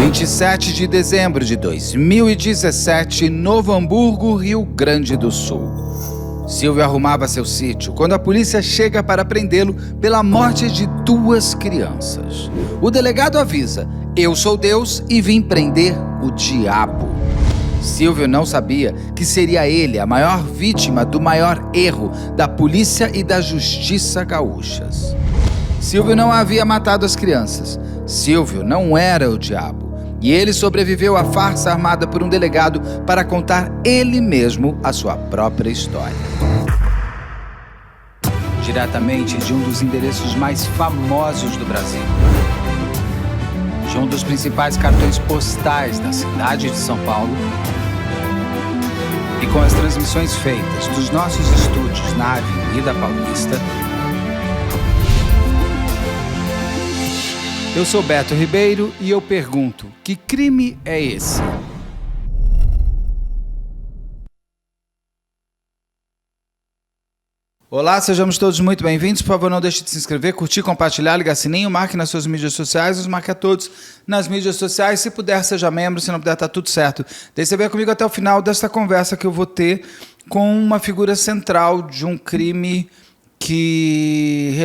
27 de dezembro de 2017, Novo Hamburgo, Rio Grande do Sul. Silvio arrumava seu sítio quando a polícia chega para prendê-lo pela morte de 2 crianças. O delegado avisa: "Eu sou Deus e vim prender o diabo." Silvio não sabia que seria ele a maior vítima do maior erro da polícia e da justiça gaúchas. Silvio não havia matado as crianças. Silvio não era o diabo. E ele sobreviveu à farsa armada por um delegado para contar ele mesmo a sua própria história. Diretamente de um dos endereços mais famosos do Brasil, de um dos principais cartões postais da cidade de São Paulo, e com as transmissões feitas dos nossos estúdios na Avenida Paulista, eu sou Beto Ribeiro e eu pergunto: que crime é esse? Olá, sejamos todos muito bem-vindos. Por favor, não deixe de se inscrever, curtir, compartilhar, ligar sininho, marque nas suas mídias sociais, nos marque a todos nas mídias sociais. Se puder, seja membro, se não puder, tá tudo certo. Deixe você ver comigo até o final desta conversa que eu vou ter com uma figura central de um crime que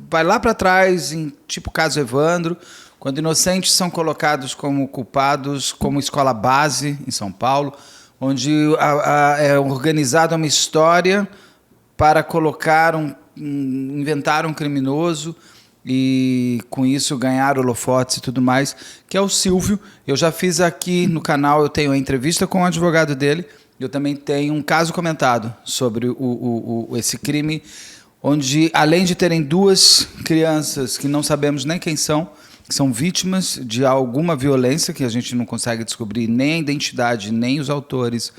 vai lá para trás, em tipo caso Evandro, quando inocentes são colocados como culpados, como escola base em São Paulo, onde é organizada uma história para inventar um criminoso e com isso ganhar holofotes e tudo mais, que é o Silvio. Eu já fiz aqui no canal, eu tenho a entrevista com o advogado dele. Eu também tenho um caso comentado sobre esse crime, onde, além de terem 2 crianças que não sabemos nem quem são, que são vítimas de alguma violência, que a gente não consegue descobrir nem a identidade, nem os autores,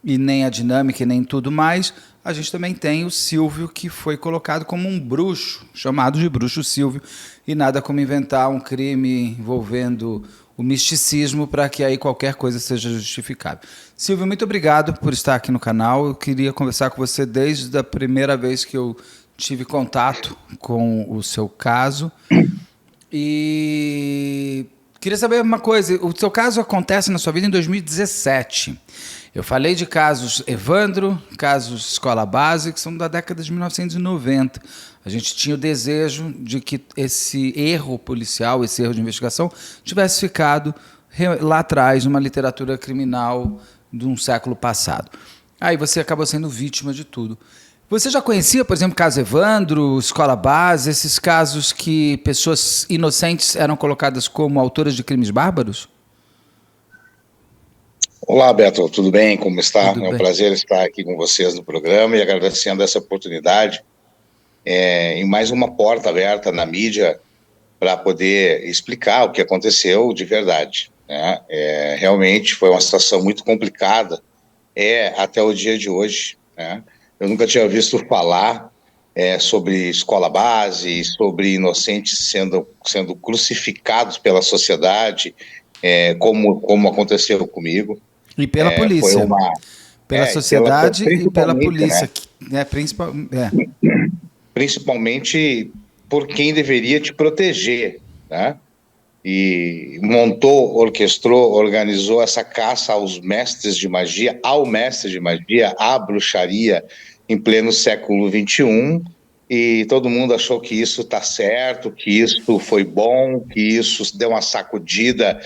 e nem a dinâmica, e nem tudo mais, a gente também tem o Silvio, que foi colocado como um bruxo, chamado de Bruxo Silvio, e nada como inventar um crime envolvendo o misticismo para que aí qualquer coisa seja justificável. Silvio, muito obrigado por estar aqui no canal. Eu queria conversar com você desde a primeira vez que eu tive contato com o seu caso. E queria saber uma coisa: o seu caso acontece na sua vida em 2017. Eu falei de casos Evandro, casos Escola Base, que são da década de 1990. A gente tinha o desejo de que esse erro policial, esse erro de investigação, tivesse ficado lá atrás, numa literatura criminal de um século passado. Aí você acabou sendo vítima de tudo. Você já conhecia, por exemplo, caso Evandro, Escola Base, esses casos que pessoas inocentes eram colocadas como autoras de crimes bárbaros? Olá, Beto, tudo bem? Como está? Tudo é um bem. prazer estar aqui com vocês no programa e agradecendo essa oportunidade em mais uma porta aberta na mídia para poder explicar o que aconteceu de verdade, né? Realmente foi uma situação muito complicada, até o dia de hoje, né? Eu nunca tinha visto falar sobre escola base, sobre inocentes sendo crucificados pela sociedade, como aconteceu comigo. E pela polícia. Pela sociedade e pela polícia. Né? Principalmente por quem deveria te proteger, né? E orquestrou, organizou essa caça aos mestres de magia, ao mestre de magia, à bruxaria, em pleno século XXI, e todo mundo achou que isso está certo, que isso foi bom, que isso deu uma sacudida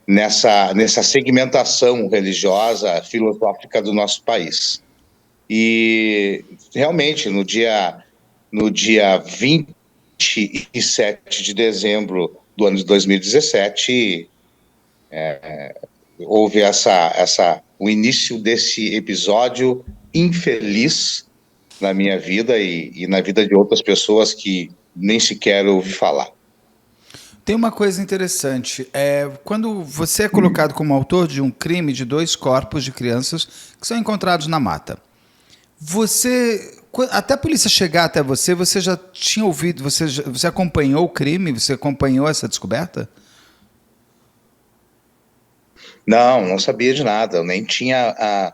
nessa segmentação religiosa, filosófica do nosso país. E realmente, no dia 27 de dezembro do ano de 2017, houve o início desse episódio infeliz na minha vida e na vida de outras pessoas que nem sequer ouvi falar. Tem uma coisa interessante, quando você é colocado como autor de um crime de 2 corpos de crianças que são encontrados na mata, até a polícia chegar até você, você já tinha ouvido, você acompanhou o crime, você acompanhou essa descoberta? Não sabia de nada, eu nem tinha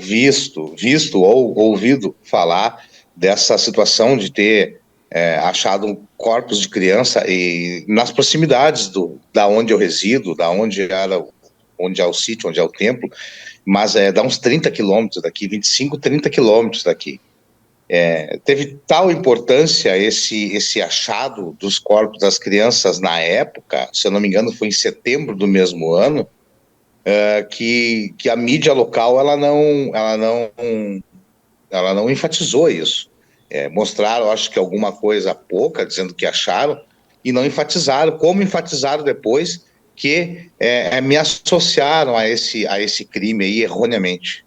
visto ou ouvido falar dessa situação de ter achado corpos de criança e nas proximidades da onde eu resido, onde é o sítio, onde é o templo, mas dá uns 30 quilômetros daqui, 25, 30 quilômetros daqui. Teve tal importância esse achado dos corpos das crianças na época, se eu não me engano foi em setembro do mesmo ano, que a mídia local ela não enfatizou isso. Mostraram, acho que alguma coisa pouca, dizendo que acharam, e não enfatizaram, como enfatizaram depois que me associaram a esse crime aí erroneamente.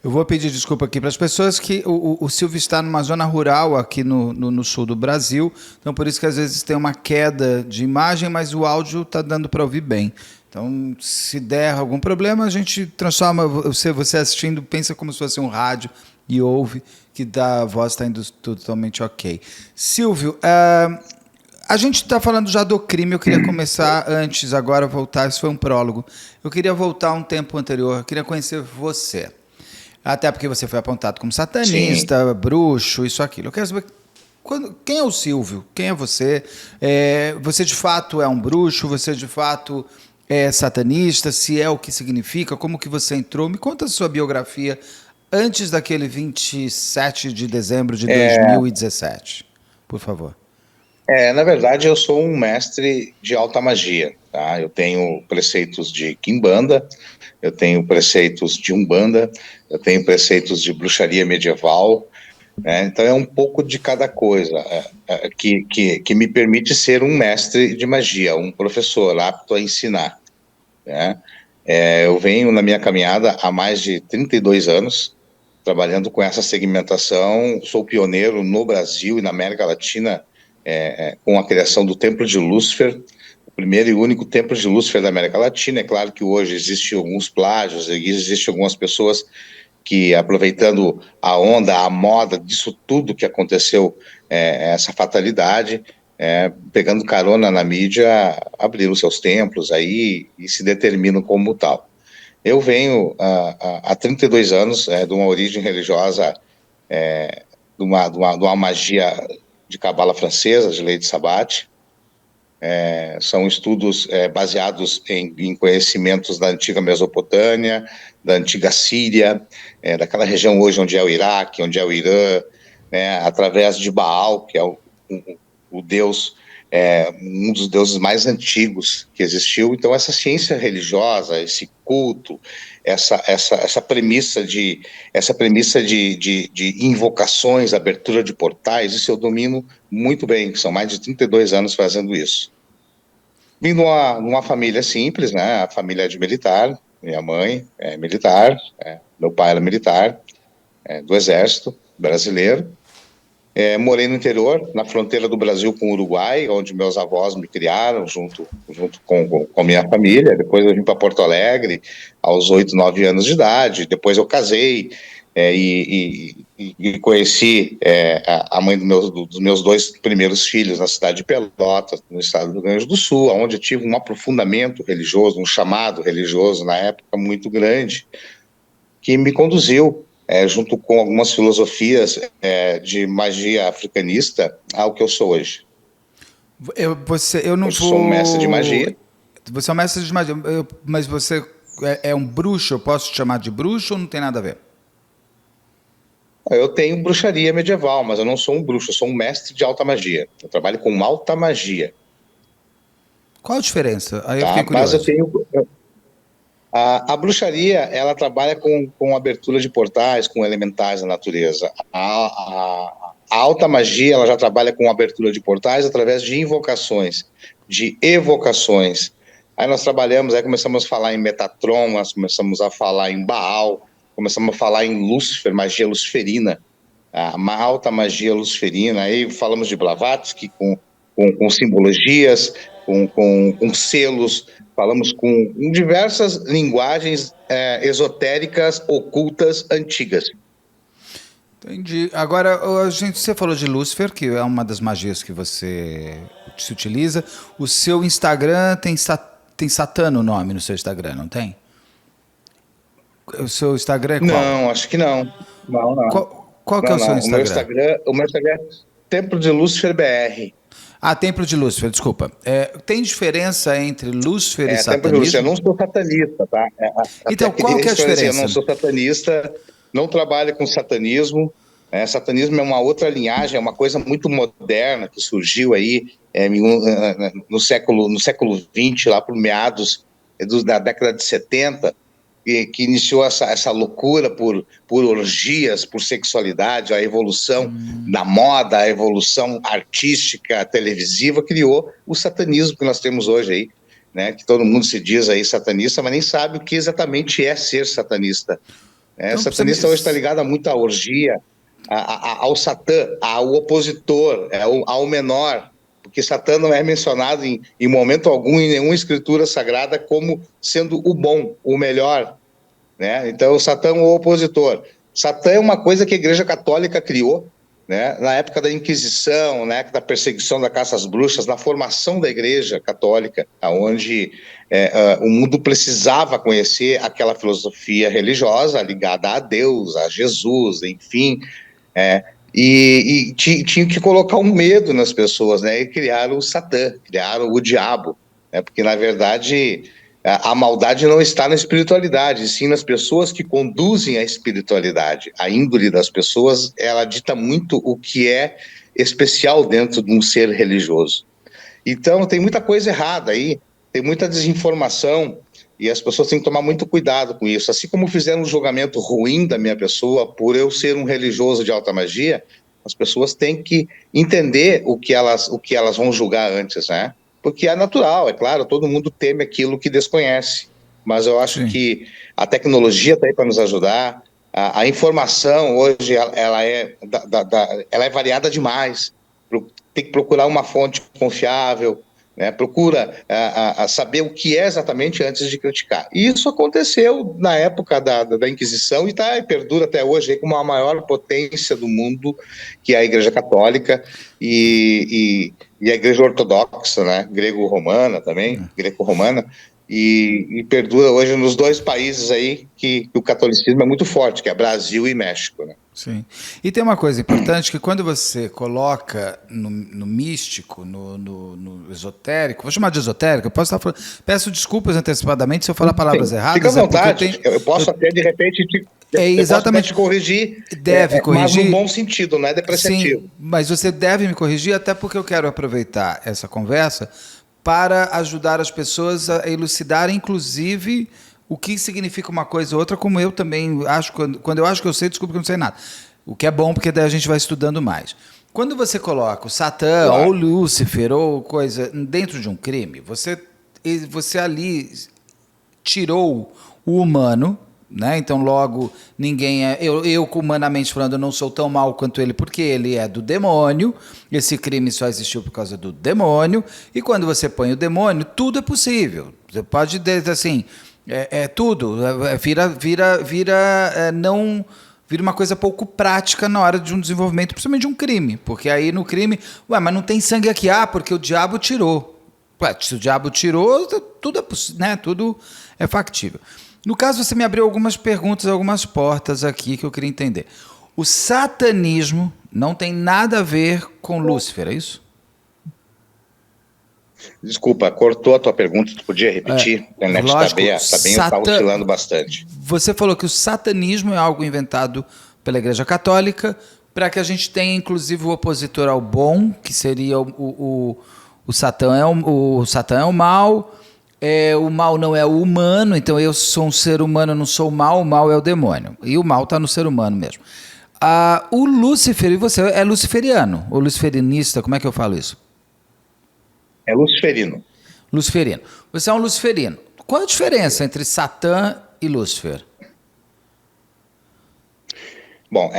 Eu vou pedir desculpa aqui para as pessoas que o Silvio está numa zona rural aqui no sul do Brasil, então por isso que às vezes tem uma queda de imagem, mas o áudio está dando para ouvir bem. Então, se der algum problema, a gente transforma, você assistindo, pensa como se fosse um rádio e ouve que a voz está indo totalmente ok. Silvio, a gente está falando já do crime, eu queria começar antes, agora voltar, isso foi um prólogo. Eu queria voltar um tempo anterior, eu queria conhecer você. Até porque você foi apontado como satanista, sim, bruxo, isso, aquilo. Eu quero saber quem é o Silvio? Quem é você? Você de fato é um bruxo? Você de fato é satanista? Se é, o que significa? Como que você entrou? Me conta a sua biografia antes daquele 27 de dezembro de 2017, por favor. Na verdade, eu sou um mestre de alta magia. Tá? Eu tenho preceitos de Quimbanda, eu tenho preceitos de Umbanda, eu tenho preceitos de bruxaria medieval, né? Então é um pouco de cada coisa que me permite ser um mestre de magia, um professor apto a ensinar, né? Eu venho na minha caminhada há mais de 32 anos, trabalhando com essa segmentação, sou pioneiro no Brasil e na América Latina com a criação do Templo de Lúcifer, o primeiro e único Templo de Lúcifer da América Latina. É claro que hoje existem alguns plágios, existem algumas pessoas que, aproveitando a onda, a moda disso tudo que aconteceu, essa fatalidade, pegando carona na mídia, abriram seus templos aí e se determinam como tal. Eu venho há 32 anos de uma origem religiosa, de uma magia de cabala francesa, de lei de Sabat. São estudos baseados em conhecimentos da antiga Mesopotâmia, da antiga Síria, daquela região hoje onde é o Iraque, onde é o Irã, através de Baal, que é o deus, um dos deuses mais antigos que existiu. Então essa ciência religiosa, esse culto, essa premissa de invocações, abertura de portais, isso eu domino muito bem, são mais de 32 anos fazendo isso. Vim numa família simples, né? A família é de militar, minha mãe é militar, meu pai era militar, do Exército Brasileiro. Morei no interior, na fronteira do Brasil com o Uruguai, onde meus avós me criaram, junto com a minha família. Depois eu vim para Porto Alegre, aos 8, 9 anos de idade. Depois eu casei e conheci a mãe dos meus dois primeiros filhos na cidade de Pelotas, no estado do Rio Grande do Sul, onde eu tive um aprofundamento religioso, um chamado religioso na época muito grande, que me conduziu junto com algumas filosofias de magia africanista, ao que eu sou hoje. Eu não sou um mestre de magia. Você é um mestre de magia, mas você é um bruxo? Eu posso te chamar de bruxo ou não tem nada a ver? Eu tenho bruxaria medieval, mas eu não sou um bruxo, eu sou um mestre de alta magia. Eu trabalho com alta magia. Qual a diferença? Aí eu fiquei curioso. Mas eu tenho... A bruxaria, ela trabalha com abertura de portais, com elementais da natureza. A alta magia, ela já trabalha com abertura de portais através de invocações, de evocações. Aí nós trabalhamos, aí começamos a falar em Metatron, nós começamos a falar em Baal, começamos a falar em Lúcifer, magia luciferina, a alta magia luciferina. Aí falamos de Blavatsky com simbologias, com selos, falamos com diversas linguagens esotéricas, ocultas, antigas. Entendi. Agora, você falou de Lúcifer, que é uma das magias que você se utiliza. O seu Instagram tem Satã no nome no seu Instagram, não tem? O seu Instagram é qual? Não, acho que não. Não. Qual que é o seu Instagram? O meu Instagram Templo de Lúcifer BR. Ah, Templo de Lúcifer, desculpa. Tem diferença entre Lúcifer e Templo de Lúcifer. satanismo? Eu não sou satanista, tá? Então, qual que é a Eu não diferença? sou satanista, não trabalho com satanismo. Satanismo é uma outra linhagem, é uma coisa muito moderna que surgiu aí no século XX, lá por meados da década de 70, que iniciou essa loucura por orgias, por sexualidade, a evolução da moda, a evolução artística, televisiva, criou o satanismo que nós temos hoje aí, né? Que todo mundo se diz aí satanista, mas nem sabe o que exatamente é ser satanista. Então, Satanista hoje está ligado a muita orgia, ao Satã, ao opositor, ao menor, porque Satã não é mencionado em momento algum em nenhuma escritura sagrada como sendo o bom, o melhor, né? Então, o Satã é o opositor. Satã é uma coisa que a Igreja Católica criou, né? Na época da Inquisição, na época da perseguição da caça às bruxas, na formação da Igreja Católica, onde o mundo precisava conhecer aquela filosofia religiosa ligada a Deus, a Jesus, enfim, e tinha que colocar um medo nas pessoas, né? E criaram o Satã, criaram o diabo, né? Porque, na verdade, a maldade não está na espiritualidade, sim nas pessoas que conduzem a espiritualidade. A índole das pessoas, ela dita muito o que é especial dentro de um ser religioso. Então, tem muita coisa errada aí, tem muita desinformação, e as pessoas têm que tomar muito cuidado com isso. Assim como fizeram um julgamento ruim da minha pessoa por eu ser um religioso de alta magia, as pessoas têm que entender o que elas vão julgar antes, né? Porque é natural, é claro, todo mundo teme aquilo que desconhece. Mas eu acho que a tecnologia está aí para nos ajudar. A informação hoje ela é variada demais. Tem que procurar uma fonte confiável, né? Procura saber o que é exatamente antes de criticar. E isso aconteceu na época da Inquisição e perdura até hoje aí como a maior potência do mundo, que é a Igreja Católica e a Igreja Ortodoxa, né? Grego-romana também, greco-romana, e perdura hoje nos dois países aí que o catolicismo é muito forte, que é Brasil e México, né? Sim. E tem uma coisa importante, que quando você coloca no místico, no esotérico, vou chamar de esotérico, eu posso estar falando, peço desculpas antecipadamente se eu falar palavras erradas. Fica à vontade, eu posso até de repente exatamente te corrigir, deve corrigir, mas no bom sentido, não é depreciativo. Sim, mas você deve me corrigir, até porque eu quero aproveitar essa conversa para ajudar as pessoas a elucidar, inclusive, o que significa uma coisa ou outra, como eu também acho, quando eu acho que eu sei, desculpa que eu não sei nada. O que é bom, porque daí a gente vai estudando mais. Quando você coloca o Satã, ou Lúcifer, ou coisa, dentro de um crime, você ali tirou o humano, né? Então, logo, ninguém é... Eu, humanamente falando, eu não sou tão mal quanto ele, porque ele é do demônio. Esse crime só existiu por causa do demônio. E quando você põe o demônio, tudo é possível. Você pode dizer assim... tudo, vira uma coisa pouco prática na hora de um desenvolvimento, principalmente de um crime, porque aí no crime, mas não tem sangue aqui, porque o diabo tirou. Se o diabo tirou, tudo né, tudo é factível. No caso, você me abriu algumas perguntas, algumas portas aqui que eu queria entender. O satanismo não tem nada a ver com Lúcifer, é isso? Desculpa, cortou a tua pergunta, tu podia repetir? A internet está oscilando bastante. Você falou que o satanismo é algo inventado pela Igreja Católica para que a gente tenha, inclusive, o opositor ao bom, que seria o Satã, o Satã é o mal, o mal não é o humano, então eu sou um ser humano, não sou o mal é o demônio, e o mal está no ser humano mesmo. O Lúcifer, e você é luciferiano, ou luciferinista, como é que eu falo isso? É luciferino. Luciferino. Você é um luciferino. Qual a diferença entre Satã e Lúcifer? Bom,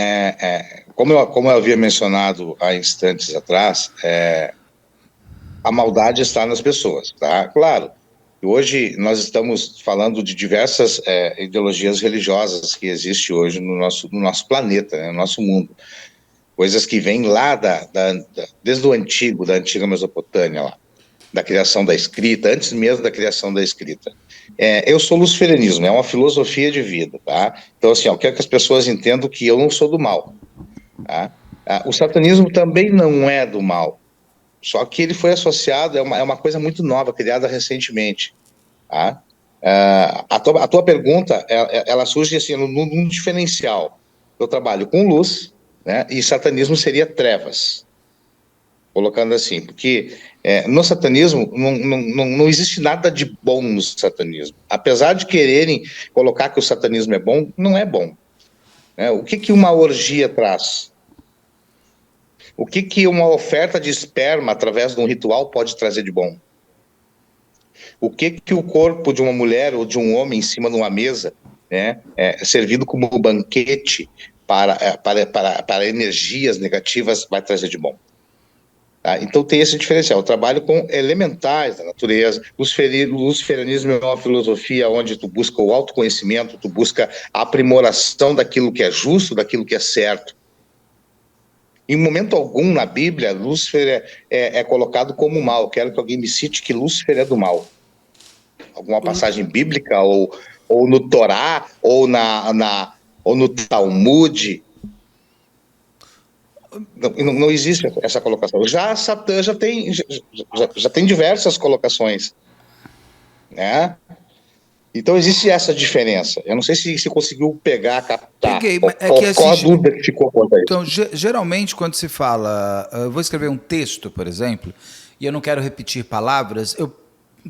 como eu havia mencionado há instantes atrás, a maldade está nas pessoas, tá? Claro, hoje nós estamos falando de diversas ideologias religiosas que existem hoje no nosso planeta, né, no nosso mundo. Coisas que vêm lá desde o antigo, da antiga Mesopotâmia lá. Da criação da escrita, antes mesmo da criação da escrita. Eu sou luciferianismo, é uma filosofia de vida, tá? Então, assim, eu quero que as pessoas entendam que eu não sou do mal, tá? O satanismo também não é do mal, só que ele foi associado, é uma coisa muito nova, criada recentemente. Tá? A tua pergunta, ela surge assim, num diferencial. Eu trabalho com luz, né, e satanismo seria trevas, colocando assim, porque no satanismo não existe nada de bom no satanismo. Apesar de quererem colocar que o satanismo é bom, não é bom. Né? O que uma orgia traz? O que uma oferta de esperma através de um ritual pode trazer de bom? O que o corpo de uma mulher ou de um homem em cima de uma mesa, né, servido como banquete para energias negativas, vai trazer de bom? Tá? Então tem esse diferencial. Eu trabalho com elementais da natureza. O luciferianismo é uma filosofia onde tu busca o autoconhecimento, tu busca a aprimoração daquilo que é justo, daquilo que é certo. Em momento algum na Bíblia, Lúcifer é colocado como mal. Quero que alguém me cite que Lúcifer é do mal. Alguma passagem bíblica, ou no Torá, ou no Talmud. Não existe essa colocação. Já Satã já tem diversas colocações, né? Então existe essa diferença. Eu não sei se conseguiu pegar, captar. Peguei, mas é que Qual a dúvida que ficou quanto a isso? Então, geralmente, quando se fala, eu vou escrever um texto, por exemplo, e eu não quero repetir palavras, eu,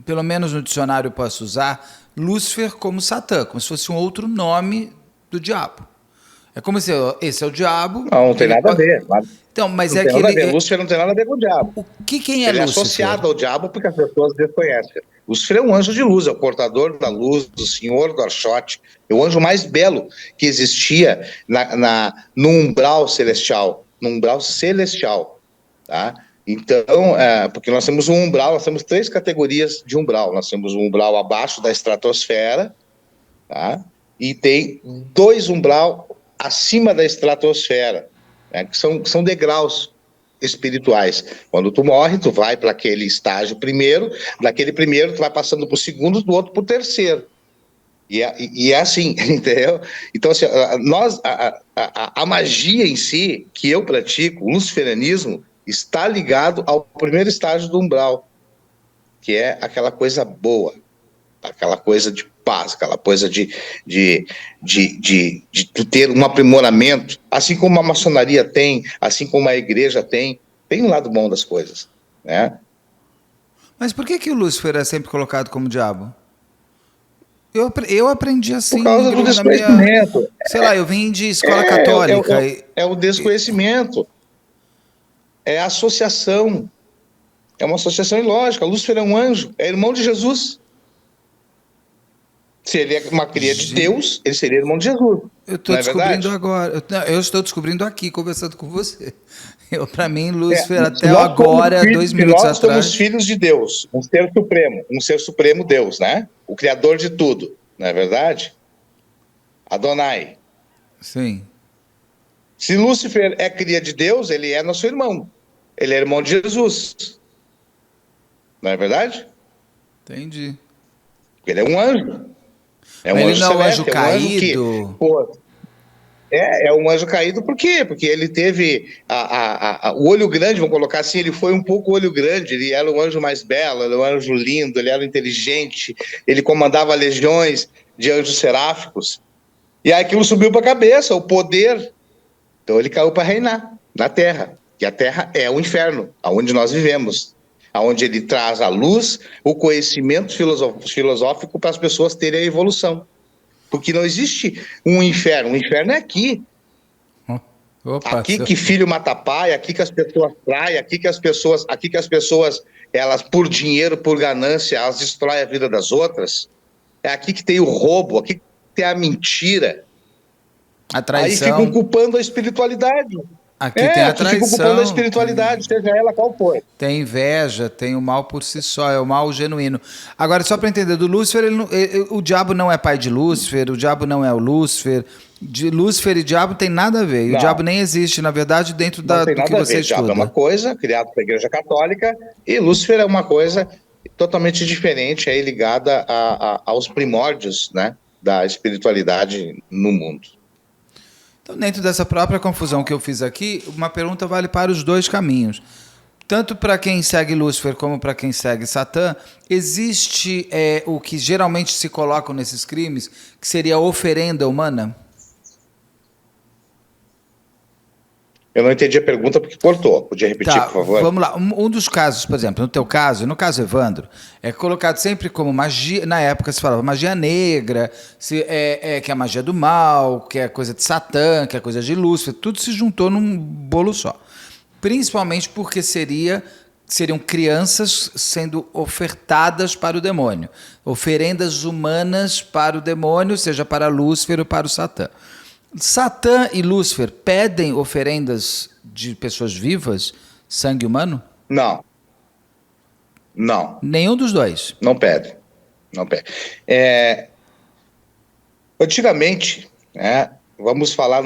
pelo menos no dicionário, posso usar Lúcifer como Satã, como se fosse um outro nome do diabo. É como se esse é o diabo. Não tem nada a ver. Então, mas não é tem que nada a ver. ele. Lúcifer não tem nada a ver com o diabo. Quem é Ele é Lúcifer? associado ao diabo porque as pessoas desconhecem. Lúcifer é um anjo de luz, é o portador da luz, do Senhor do Archote. É o anjo mais belo que existia no umbral celestial. No umbral celestial. Tá? Então, porque nós temos um umbral, nós temos 3 categorias de umbral. Nós temos um umbral abaixo da estratosfera, tá? E tem 2 umbral acima da estratosfera, né? Que são degraus espirituais. Quando tu morre, tu vai para aquele estágio primeiro, daquele primeiro tu vai passando para o segundo, do outro para o terceiro. E é assim, entendeu? Então, assim, a magia em si, que eu pratico, o luciferianismo, está ligado ao primeiro estágio do umbral, que é aquela coisa boa, aquela coisa de paz, aquela coisa de ter um aprimoramento, assim como a maçonaria tem, assim como a igreja tem um lado bom das coisas, né? Mas por que o Lúcifer é sempre colocado como diabo? Eu aprendi assim. Por causa do desconhecimento. Sei lá, eu vim de escola católica. É o desconhecimento. É a associação. É uma associação ilógica. Lúcifer é um anjo, é irmão de Jesus. Se ele é uma cria de Deus, ele seria irmão de Jesus. Eu estou descobrindo agora. Eu estou descobrindo aqui, conversando com você. Para mim, Lúcifer, até agora, 2 minutos atrás. Nós somos filhos de Deus, um ser supremo Deus, né? O criador de tudo, não é verdade? Adonai. Sim. Se Lúcifer é cria de Deus, ele é nosso irmão. Ele é irmão de Jesus. Não é verdade? Entendi. Ele é um anjo. É um Mas anjo ele não é um anjo celeste, caído? É um anjo caído, por quê? Porque ele teve o olho grande, vamos colocar assim, ele foi um pouco olho grande, ele era o anjo mais belo, ele era um anjo lindo, ele era inteligente, ele comandava legiões de anjos seráficos, e aí aquilo subiu para a cabeça, o poder, então ele caiu para reinar na Terra, que a Terra é o inferno, onde nós vivemos, onde ele traz a luz, o conhecimento filosófico para as pessoas terem a evolução. Porque não existe um inferno. O inferno é aqui. Opa, aqui que filho mata pai, aqui que as pessoas traem, aqui que as pessoas, elas, por dinheiro, por ganância, elas destroem a vida das outras. É aqui que tem o roubo, aqui que tem a mentira. A traição. Aí ficam culpando a espiritualidade. Aqui tem a traição. Ficam culpando a espiritualidade, seja ela qual for. Tem inveja, tem o mal por si só, é o mal genuíno. Agora, só para entender, do Lúcifer, o diabo não é pai de Lúcifer, o diabo não é o Lúcifer. De Lúcifer e diabo tem nada a ver. E o diabo nem existe, na verdade, dentro do que você estuda. O diabo é uma coisa criada pela Igreja Católica e Lúcifer é uma coisa totalmente diferente, aí ligada aos primórdios, né, da espiritualidade no mundo. Então, dentro dessa própria confusão que eu fiz aqui, uma pergunta vale para os dois caminhos. Tanto para quem segue Lúcifer como para quem segue Satã, existe o que geralmente se colocam nesses crimes, que seria a oferenda humana? Eu não entendi a pergunta porque cortou. Podia repetir, por favor? Vamos lá. Um dos casos, por exemplo, no teu caso, no caso Evandro, é colocado sempre como magia. Na época se falava magia negra, que é a magia do mal, que é coisa de Satã, que é coisa de Lúcifer. Tudo se juntou num bolo só. Principalmente porque seriam crianças sendo ofertadas para o demônio. Oferendas humanas para o demônio, seja para Lúcifer ou para o Satã. Satã e Lúcifer pedem oferendas de pessoas vivas, sangue humano? Não. Não. Nenhum dos dois. Não pede. Não pede. Antigamente, vamos falar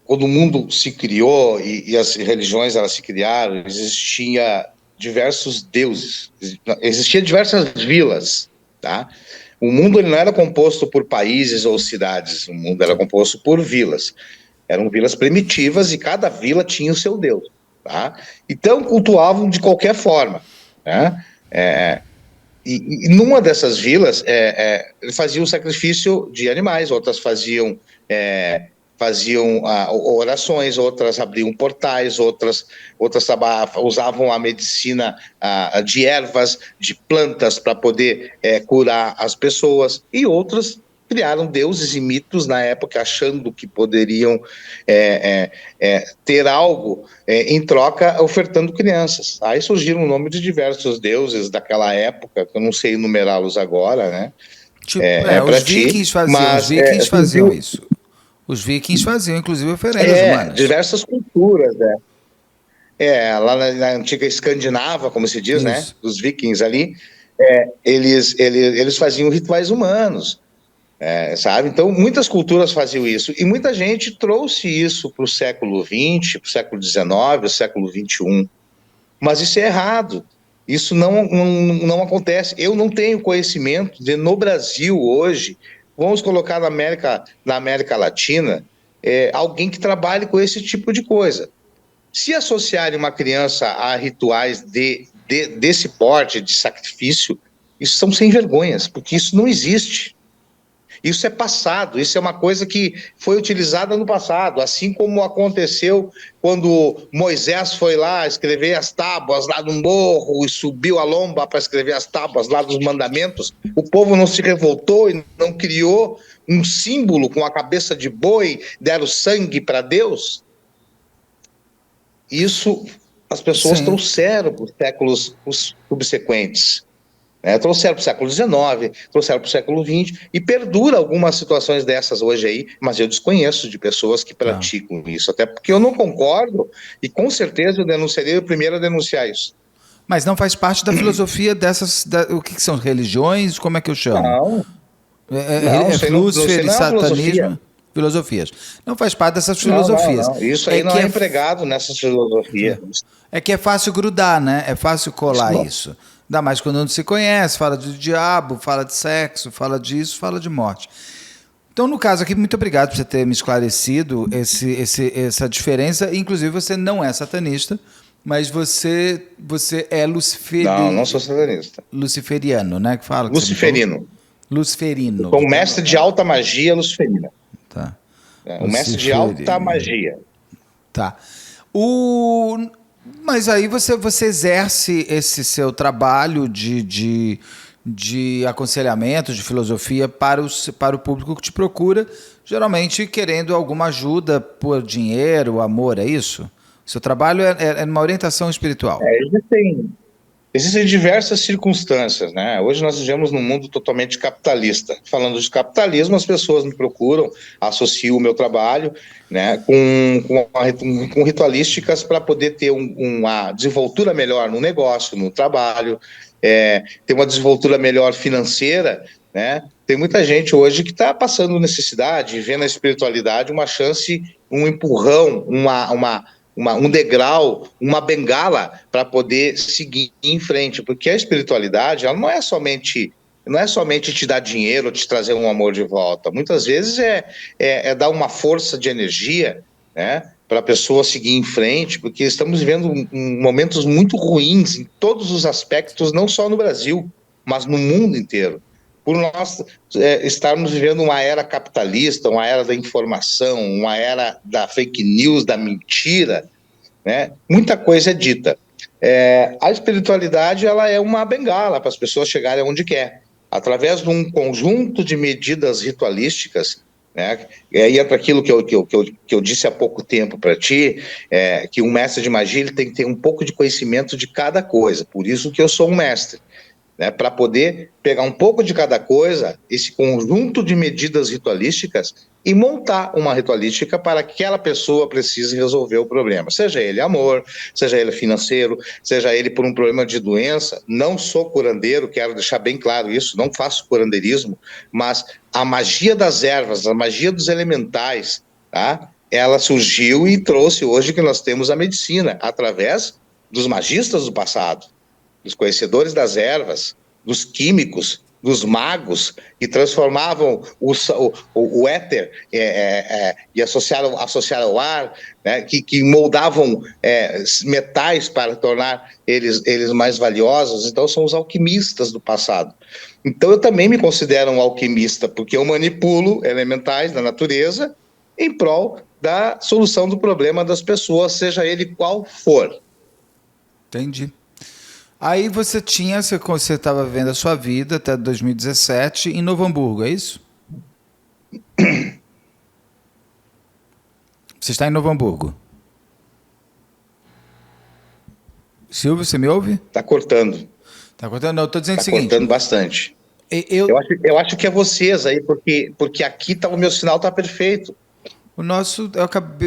quando o mundo se criou e as religiões elas se criaram, existia diversos deuses, existiam diversas vilas, tá? O mundo ele não era composto por países ou cidades, o mundo era composto por vilas. Eram vilas primitivas e cada vila tinha o seu deus, tá? Então cultuavam de qualquer forma, né? E numa dessas vilas, eles faziam sacrifício de animais, outras faziam orações, outras abriam portais, outras usavam a medicina de ervas, de plantas para poder curar as pessoas, e outras criaram deuses e mitos na época, achando que poderiam ter algo em troca, ofertando crianças. Aí surgiram o nome de diversos deuses daquela época, que eu não sei enumerá-los agora, né? Tipo, os vikings faziam isso. Os vikings faziam, inclusive, oferendas humanas. Diversas culturas, lá na antiga Escandinava, como se diz, isso, né? Os vikings ali, eles faziam rituais humanos, sabe? Então, muitas culturas faziam isso. E muita gente trouxe isso para o século XX, para o século XIX, o século XXI. Mas isso é errado. Isso não acontece. Eu não tenho conhecimento de, no Brasil, hoje, vamos colocar na América Latina, alguém que trabalhe com esse tipo de coisa. Se associarem uma criança a rituais desse porte, de sacrifício, isso são sem vergonhas, porque isso não existe. Isso é passado, isso é uma coisa que foi utilizada no passado, assim como aconteceu quando Moisés foi lá escrever as tábuas lá no morro e subiu a lomba para escrever as tábuas lá dos mandamentos. O povo não se revoltou e não criou um símbolo com a cabeça de boi, deram sangue para Deus. Isso as pessoas trouxeram para os séculos subsequentes. Trouxeram para o século XIX, trouxeram para o século XX, e perdura algumas situações dessas hoje aí, mas eu desconheço de pessoas que praticam isso, até porque eu não concordo, e com certeza eu denunciaria o primeiro a denunciar isso. Mas não faz parte da filosofia dessas... o que são religiões? Como é que eu chamo? Lúcifer e satanismo? Filosofias. Não faz parte dessas filosofias. Não. Isso aí não é empregado nessas filosofias. É que é fácil grudar, né? É fácil colar isso. Ainda mais quando não se conhece, fala de diabo, fala de sexo, fala disso, fala de morte. Então, no caso aqui, muito obrigado por você ter me esclarecido essa diferença. Inclusive, você não é satanista, mas você é luciferiano. Não sou satanista. Luciferiano, né? Que fala? Luciferino. Luciferino. Sou um mestre de alta magia luciferina. Tá. Um mestre de alta magia. Tá. Mas aí você exerce esse seu trabalho de aconselhamento, de filosofia para o público que te procura, geralmente querendo alguma ajuda por dinheiro, amor, é isso? O seu trabalho é uma orientação espiritual. Existem diversas circunstâncias, né? Hoje nós vivemos num mundo totalmente capitalista. Falando de capitalismo, as pessoas me procuram, associam o meu trabalho, né, com ritualísticas para poder ter uma desenvoltura melhor no negócio, no trabalho, ter uma desenvoltura melhor financeira, né? Tem muita gente hoje que está passando necessidade, vê na espiritualidade uma chance, um empurrão, um degrau, uma bengala para poder seguir em frente, porque a espiritualidade ela não é somente não é somente te dar dinheiro ou te trazer um amor de volta. Muitas vezes é dar uma força de energia, né, para a pessoa seguir em frente, porque estamos vivendo momentos muito ruins em todos os aspectos, não só no Brasil, mas no mundo inteiro. Por nós estarmos vivendo uma era capitalista, uma era da informação, uma era da fake news, da mentira, né? Muita coisa é dita. A espiritualidade, ela é uma bengala para as pessoas chegarem onde quer, através de um conjunto de medidas ritualísticas, né? E entra aquilo que eu disse há pouco tempo para ti, que um mestre de magia ele tem que ter um pouco de conhecimento de cada coisa, por isso que eu sou um mestre, né, para poder pegar um pouco de cada coisa, esse conjunto de medidas ritualísticas, e montar uma ritualística para que aquela pessoa precise resolver o problema. Seja ele amor, seja ele financeiro, seja ele por um problema de doença. Não sou curandeiro, quero deixar bem claro isso, não faço curandeirismo, mas a magia das ervas, a magia dos elementais, tá? Ela surgiu e trouxe hoje que nós temos a medicina, através dos magistas do passado, dos conhecedores das ervas, dos químicos, dos magos, que transformavam o éter e associaram ao ar, né, que moldavam metais para tornar eles mais valiosos. Então, são os alquimistas do passado. Então, eu também me considero um alquimista, porque eu manipulo elementais da natureza em prol da solução do problema das pessoas, seja ele qual for. Entendi. Aí você estava vivendo a sua vida até 2017 em Novo Hamburgo, é isso? Você está em Novo Hamburgo. Silvio, você me ouve? Tá cortando. Tá cortando? Não, eu estou dizendo o Tá seguinte. cortando bastante. Eu acho que é vocês aí, porque aqui o meu sinal tá perfeito.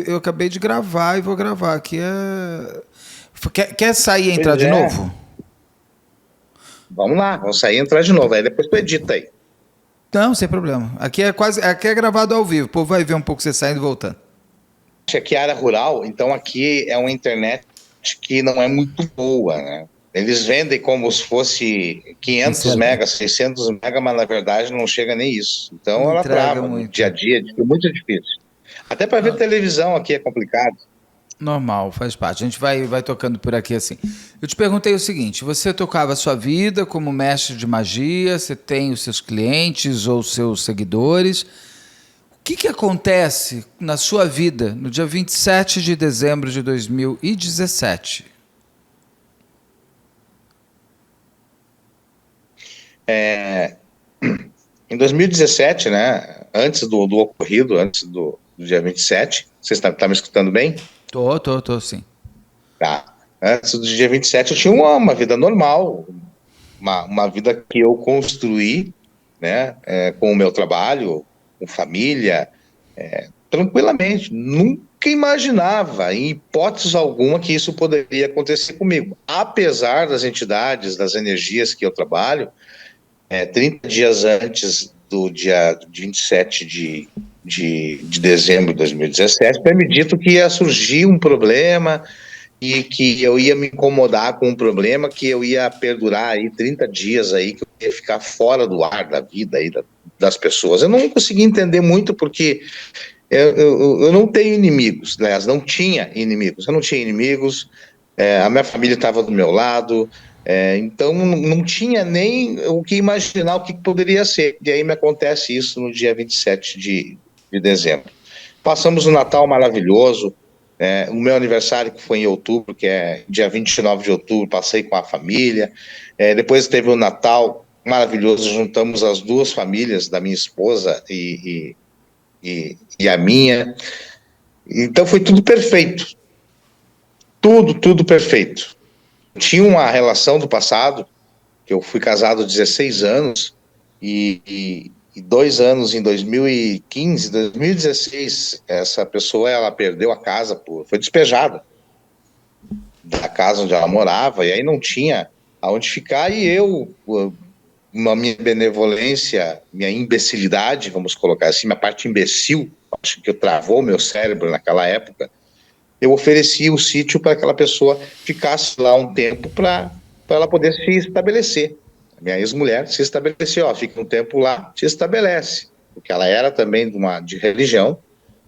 Eu acabei de gravar e vou gravar. Aqui Quer sair e entrar de novo? Vamos lá, vamos sair e entrar de novo. Aí depois tu edita aí. Não, sem problema. Aqui é gravado ao vivo. O povo vai ver um pouco você saindo e voltando. Aqui é área rural, então aqui é uma internet que não é muito boa, né? Eles vendem como se fosse 500 megas, 600 megas, mas na verdade não chega nem isso. Então não ela trava muito. No dia a dia, é muito difícil. Até para ver televisão aqui é complicado. Normal, faz parte. A gente vai tocando por aqui assim. Eu te perguntei o seguinte: você tocava a sua vida como mestre de magia, você tem os seus clientes ou seus seguidores. O que acontece na sua vida no dia 27 de dezembro de 2017? Em 2017, né, antes do ocorrido, antes do dia 27, você está me escutando bem? Tô, sim. Tá. Antes do dia 27 eu tinha uma vida normal, uma vida que eu construí, né, com o meu trabalho, com família, tranquilamente. Nunca imaginava, em hipótese alguma, que isso poderia acontecer comigo. Apesar das entidades, das energias que eu trabalho, 30 dias antes do dia 27 de dezembro de 2017, foi me dito que ia surgir um problema e que eu ia me incomodar com um problema, que eu ia perdurar aí 30 dias aí, que eu ia ficar fora do ar da vida aí das pessoas. Eu não consegui entender muito porque eu não tenho inimigos, aliás, não tinha inimigos. Eu não tinha inimigos, a minha família estava do meu lado, então não tinha nem o que imaginar o que poderia ser. E aí me acontece isso no dia 27 de dezembro. Passamos um Natal maravilhoso, o meu aniversário, que foi em outubro, que é dia 29 de outubro, passei com a família. Depois teve o Natal maravilhoso, juntamos as duas famílias, da minha esposa e a minha. Então foi tudo perfeito. Tudo perfeito. Tinha uma relação do passado, que eu fui casado há 16 anos, e 2 anos em 2015, 2016, essa pessoa ela perdeu a casa, foi despejada da casa onde ela morava, e aí não tinha aonde ficar, e eu, uma minha benevolência, minha imbecilidade, vamos colocar assim, minha parte imbecil, acho que travou meu cérebro naquela época, eu ofereci o sítio para aquela pessoa ficasse lá um tempo para ela poder se estabelecer. A minha ex-mulher se estabeleceu, ó, fica um tempo lá, se estabelece, porque ela era também de religião.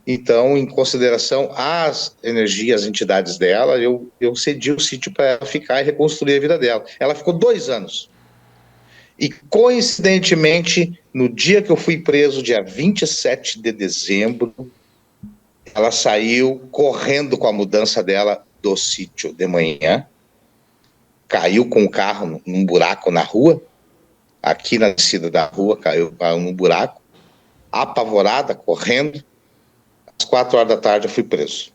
Então, em consideração às energias, entidades dela, eu cedi o sítio para ela ficar e reconstruir a vida dela. Ela ficou 2 anos. E, coincidentemente, no dia que eu fui preso, dia 27 de dezembro, ela saiu correndo com a mudança dela do sítio de manhã, caiu com o carro num buraco na rua, aqui na descida da rua, caiu num buraco, apavorada, correndo. Às 4 horas da tarde eu fui preso.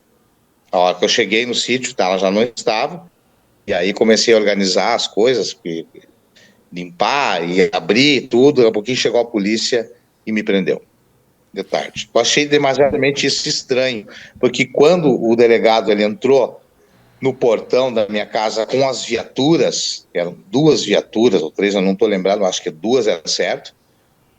A hora que eu cheguei no sítio, ela já não estava, e aí comecei a organizar as coisas, limpar e abrir tudo. Daqui a pouquinho chegou a polícia e me prendeu, de tarde. Eu achei demasiadamente isso estranho, porque quando o delegado ele entrou no portão da minha casa com as viaturas, eram 2 viaturas ou 3, eu não estou lembrado, acho que 2 era certo,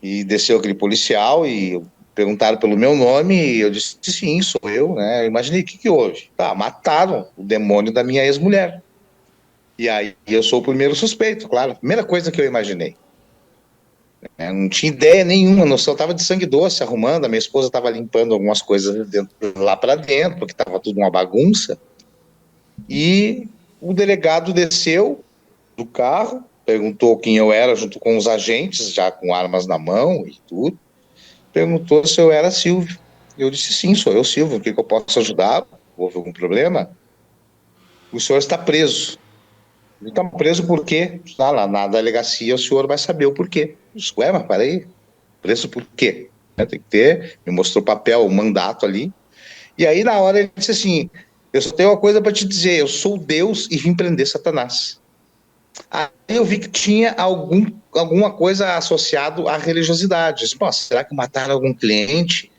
e desceu aquele policial e perguntaram pelo meu nome e eu disse, sim, sou eu, né? Eu imaginei, o que houve? Tá, mataram o demônio da minha ex-mulher. E aí eu sou o primeiro suspeito, claro, a primeira coisa que eu imaginei. Eu não tinha ideia nenhuma, noção, eu estava de sangue doce arrumando, a minha esposa estava limpando algumas coisas lá para dentro, porque estava tudo uma bagunça, e o delegado desceu do carro, perguntou quem eu era, junto com os agentes, já com armas na mão e tudo, perguntou se eu era Silvio. Eu disse, sim, sou eu, Silvio, o que eu posso ajudar? Houve algum problema? O senhor está preso. Está preso por quê? Lá na delegacia o senhor vai saber o porquê. Eu disse, ué, mas peraí, preso por quê? Tem que ter, me mostrou o papel, o mandato ali. E aí na hora ele disse assim, eu só tenho uma coisa para te dizer, eu sou Deus e vim prender Satanás. Aí eu vi que tinha alguma coisa associado à religiosidade. Eu disse, pô, será que mataram algum cliente?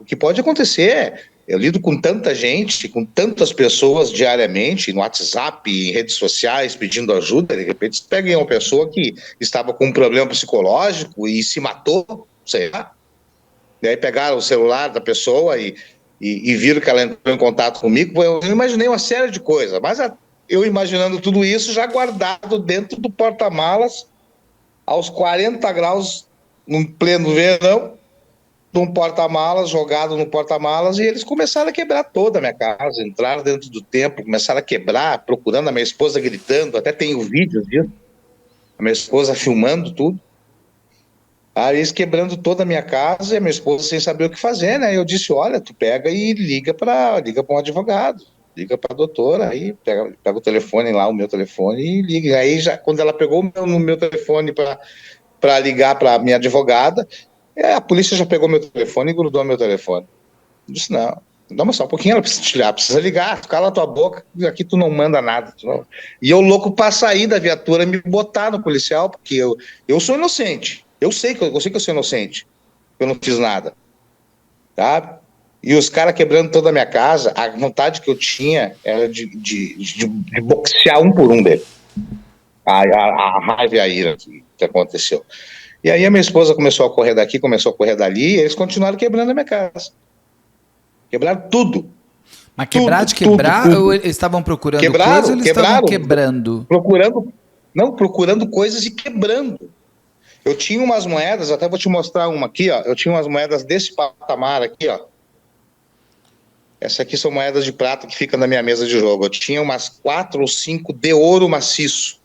O que pode acontecer, eu lido com tanta gente, com tantas pessoas diariamente, no WhatsApp, em redes sociais, pedindo ajuda, de repente você pega uma pessoa que estava com um problema psicológico e se matou, sei lá. E aí pegaram o celular da pessoa e viram que ela entrou em contato comigo. Eu imaginei uma série de coisas, mas eu imaginando tudo isso já guardado dentro do porta-malas, aos 40 graus, num pleno verão, num porta-malas, jogado no porta-malas, e eles começaram a quebrar toda a minha casa, entraram dentro do templo, começaram a quebrar, procurando, a minha esposa gritando, até tenho vídeos disso, a minha esposa filmando tudo. Aí eles quebrando toda a minha casa e a minha esposa sem saber o que fazer, né? Eu disse, olha, tu pega e liga para um advogado, liga para a doutora, aí pega o telefone lá, o meu telefone, e liga. Aí já, quando ela pegou no meu telefone para ligar para a minha advogada, a polícia já pegou meu telefone e grudou meu telefone. Eu disse, não, mas só um pouquinho, ela precisa ligar, cala a tua boca, aqui tu não manda nada. E eu louco para sair da viatura e me botar no policial, porque eu sou inocente. Eu sei que eu sou inocente, eu não fiz nada, tá? E os caras quebrando toda a minha casa, a vontade que eu tinha era de boxear um por um deles. A raiva e a ira que aconteceu. E aí a minha esposa começou a correr daqui, começou a correr dali, e eles continuaram quebrando a minha casa. Quebraram tudo. Mas quebrar de quebrar, tudo. Ou eles estavam procurando coisas ou eles estavam quebrando? Procurando coisas e quebrando. Eu tinha umas moedas, até vou te mostrar uma aqui, ó. Eu tinha umas moedas desse patamar aqui, ó. Essas aqui são moedas de prata que ficam na minha mesa de jogo. Eu tinha umas 4 ou 5 de ouro maciço.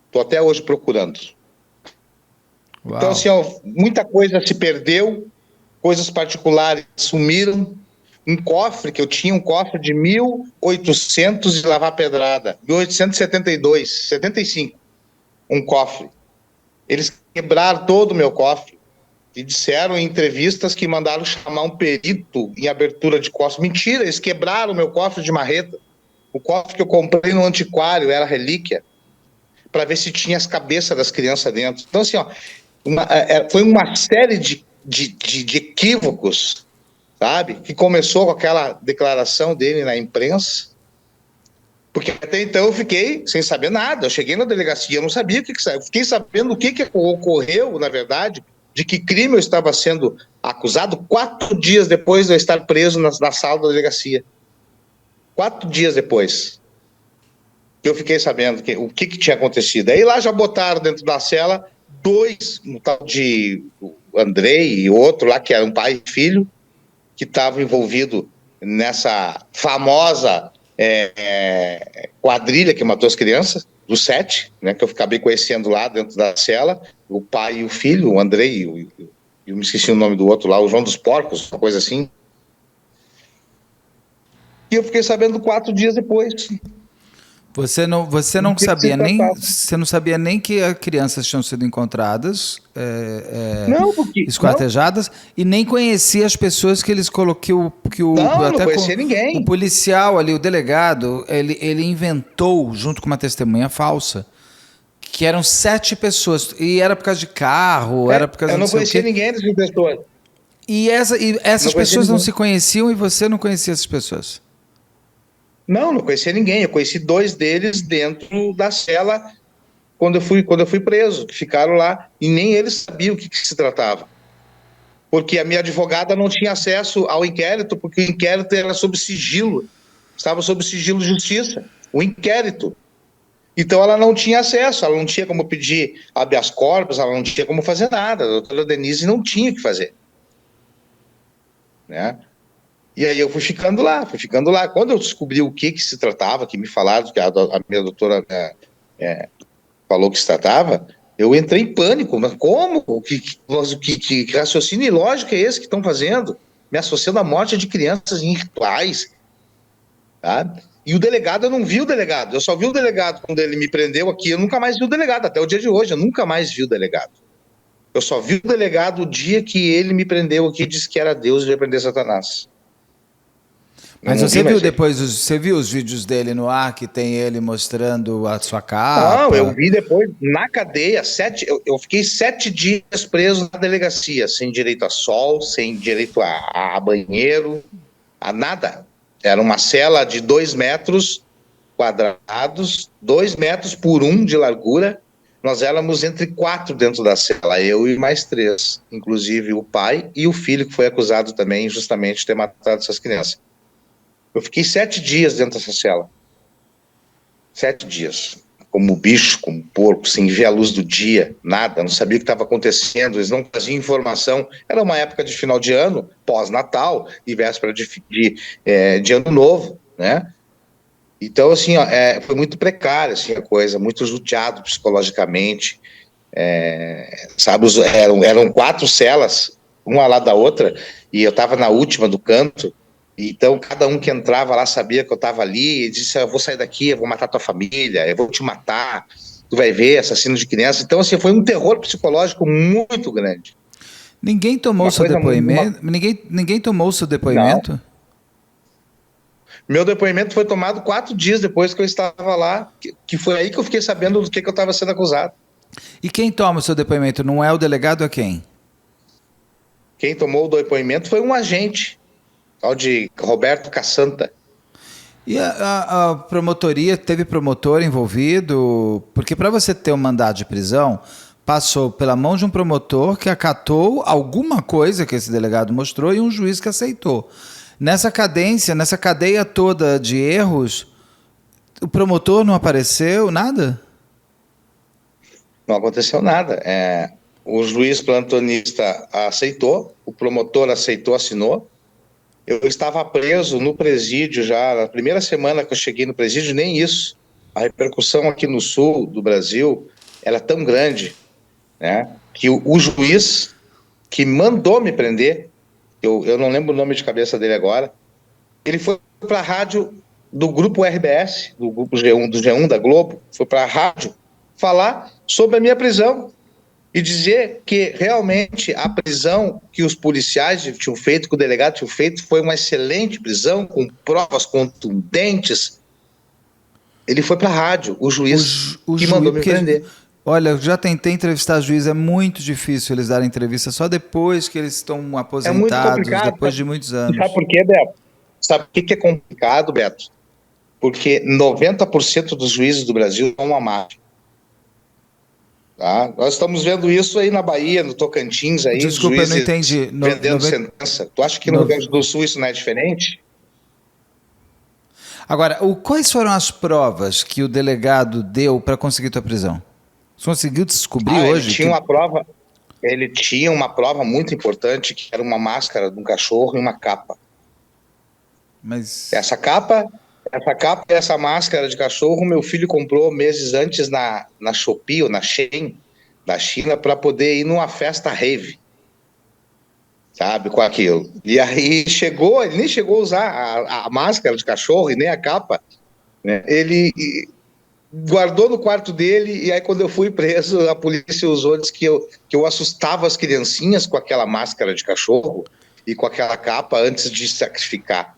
Estou até hoje procurando. Uau. Então, assim, ó, muita coisa se perdeu, coisas particulares sumiram. Um cofre, que eu tinha um cofre de 1800 de lavar pedrada, 1872, 75, um cofre. Eles quebraram todo o meu cofre e disseram em entrevistas que mandaram chamar um perito em abertura de cofre. Mentira, eles quebraram o meu cofre de marreta. O cofre que eu comprei no antiquário era relíquia, para ver se tinha as cabeças das crianças dentro. Então, assim, ó, foi uma série de equívocos, sabe? Que começou com aquela declaração dele na imprensa, porque até então eu fiquei sem saber nada. Eu cheguei na delegacia, eu não sabia o que saiu. Fiquei sabendo o que ocorreu, na verdade, de que crime eu estava sendo acusado 4 dias depois de eu estar preso na sala da delegacia. 4 dias depois. eu fiquei sabendo o que tinha acontecido. Aí lá já botaram dentro da cela dois, um tal de Andrei e outro lá, que era um pai e filho, que estavam envolvidos nessa famosa quadrilha que matou as crianças, dos 7, né, que eu acabei conhecendo lá dentro da cela, o pai e o filho, o Andrei, eu me esqueci o nome do outro lá, o João dos Porcos, uma coisa assim. E eu fiquei sabendo 4 dias depois. Você não sabia nem, você não sabia nem que as crianças tinham sido encontradas, Não, porque esquartejadas, e nem conhecia as pessoas que eles colocaram, não conhecia ninguém. O policial ali, o delegado, ele inventou junto com uma testemunha falsa que eram 7 pessoas e era por causa de carro, era por causa eu não conhecia ninguém dessas pessoas. E essas pessoas não se conheciam e você não conhecia essas pessoas? Não conhecia ninguém. Eu conheci 2 deles dentro da cela quando eu fui preso, que ficaram lá, e nem eles sabiam o que se tratava. Porque a minha advogada não tinha acesso ao inquérito, porque o inquérito era sob sigilo, estava sob sigilo de justiça, o inquérito. Então ela não tinha acesso, ela não tinha como pedir habeas corpus, ela não tinha como fazer nada, a doutora Denise não tinha o que fazer. Né? E aí eu fui ficando lá. Quando eu descobri o que se tratava, que me falaram, que a minha doutora falou que se tratava, eu entrei em pânico. Mas como? Que raciocínio ilógico é esse que estão fazendo? Me associando à morte de crianças em rituais. Tá? E o delegado, eu não vi o delegado. Eu só vi o delegado quando ele me prendeu aqui. Eu nunca mais vi o delegado, até o dia de hoje. Eu nunca mais vi o delegado. Eu só vi o delegado o dia que ele me prendeu aqui e disse que era Deus e ia prender Satanás. Mas você viu depois, você viu os vídeos dele no ar, que tem ele mostrando a sua capa? Não, eu vi depois na cadeia, eu fiquei 7 dias preso na delegacia, sem direito a sol, sem direito a banheiro, a nada. Era uma cela de 2 metros quadrados, 2 metros por 1 de largura. Nós éramos entre 4 dentro da cela, eu e mais 3, inclusive o pai e o filho, que foi acusado também justamente de ter matado essas crianças. Eu fiquei 7 dias dentro dessa cela. 7 dias. Como bicho, como porco, sem ver a luz do dia, nada, não sabia o que estava acontecendo, eles não traziam informação. Era uma época de final de ano, pós-Natal e véspera de Ano Novo, né? Então, assim, foi muito precária assim, a coisa, muito judiado psicologicamente. Sabe, eram 4 celas, uma lá da outra, e eu estava na última do canto. Então, cada um que entrava lá sabia que eu estava ali e disse, eu vou sair daqui, eu vou matar tua família, eu vou te matar, tu vai ver, assassino de criança. Então, assim, foi um terror psicológico muito grande. Ninguém tomou seu depoimento? Ninguém tomou o seu depoimento? Não. Meu depoimento foi tomado 4 dias depois que eu estava lá, que foi aí que eu fiquei sabendo do que eu estava sendo acusado. E quem toma o seu depoimento? Não é o delegado, é quem? Quem tomou o depoimento foi um agente, tal de Roberto Cassanta. E a promotoria, teve promotor envolvido? Porque para você ter um mandado de prisão, passou pela mão de um promotor que acatou alguma coisa que esse delegado mostrou e um juiz que aceitou. Nessa cadeia toda de erros, o promotor não apareceu, nada? Não aconteceu nada. O juiz plantonista aceitou, o promotor aceitou, assinou. Eu estava preso no presídio já, na primeira semana que eu cheguei no presídio, nem isso. A repercussão aqui no sul do Brasil era tão grande, né, que o juiz que mandou me prender, eu não lembro o nome de cabeça dele agora, ele foi para a rádio do grupo RBS, do grupo G1, do G1 da Globo, foi para a rádio falar sobre a minha prisão e dizer que realmente a prisão que os policiais tinham feito, que o delegado tinha feito, foi uma excelente prisão, com provas contundentes. Ele foi para a rádio, o juiz que mandou me prender. Olha, eu já tentei entrevistar juiz, é muito difícil eles darem entrevista, só depois que eles estão aposentados, depois de muitos anos. Sabe por quê, Beto? Sabe por que é complicado, Beto? Porque 90% dos juízes do Brasil são uma máfia. Tá? Nós estamos vendo isso aí na Bahia, no Tocantins, aí. Desculpa, eu não entendi. Vendendo sentença. Tu acha que no Rio Grande do Sul isso não é diferente? Agora, quais foram as provas que o delegado deu para conseguir tua prisão? Você conseguiu descobrir hoje? Ele tinha uma prova muito importante, que era uma máscara de um cachorro e uma capa. Mas... Essa capa e essa máscara de cachorro, meu filho comprou meses antes na Shopee ou na Shein, da China, para poder ir numa festa rave, sabe, com aquilo. E aí ele nem chegou a usar a máscara de cachorro e nem a capa, né? Ele guardou no quarto dele, e aí quando eu fui preso, a polícia usou, disse que eu assustava as criancinhas com aquela máscara de cachorro e com aquela capa antes de sacrificar.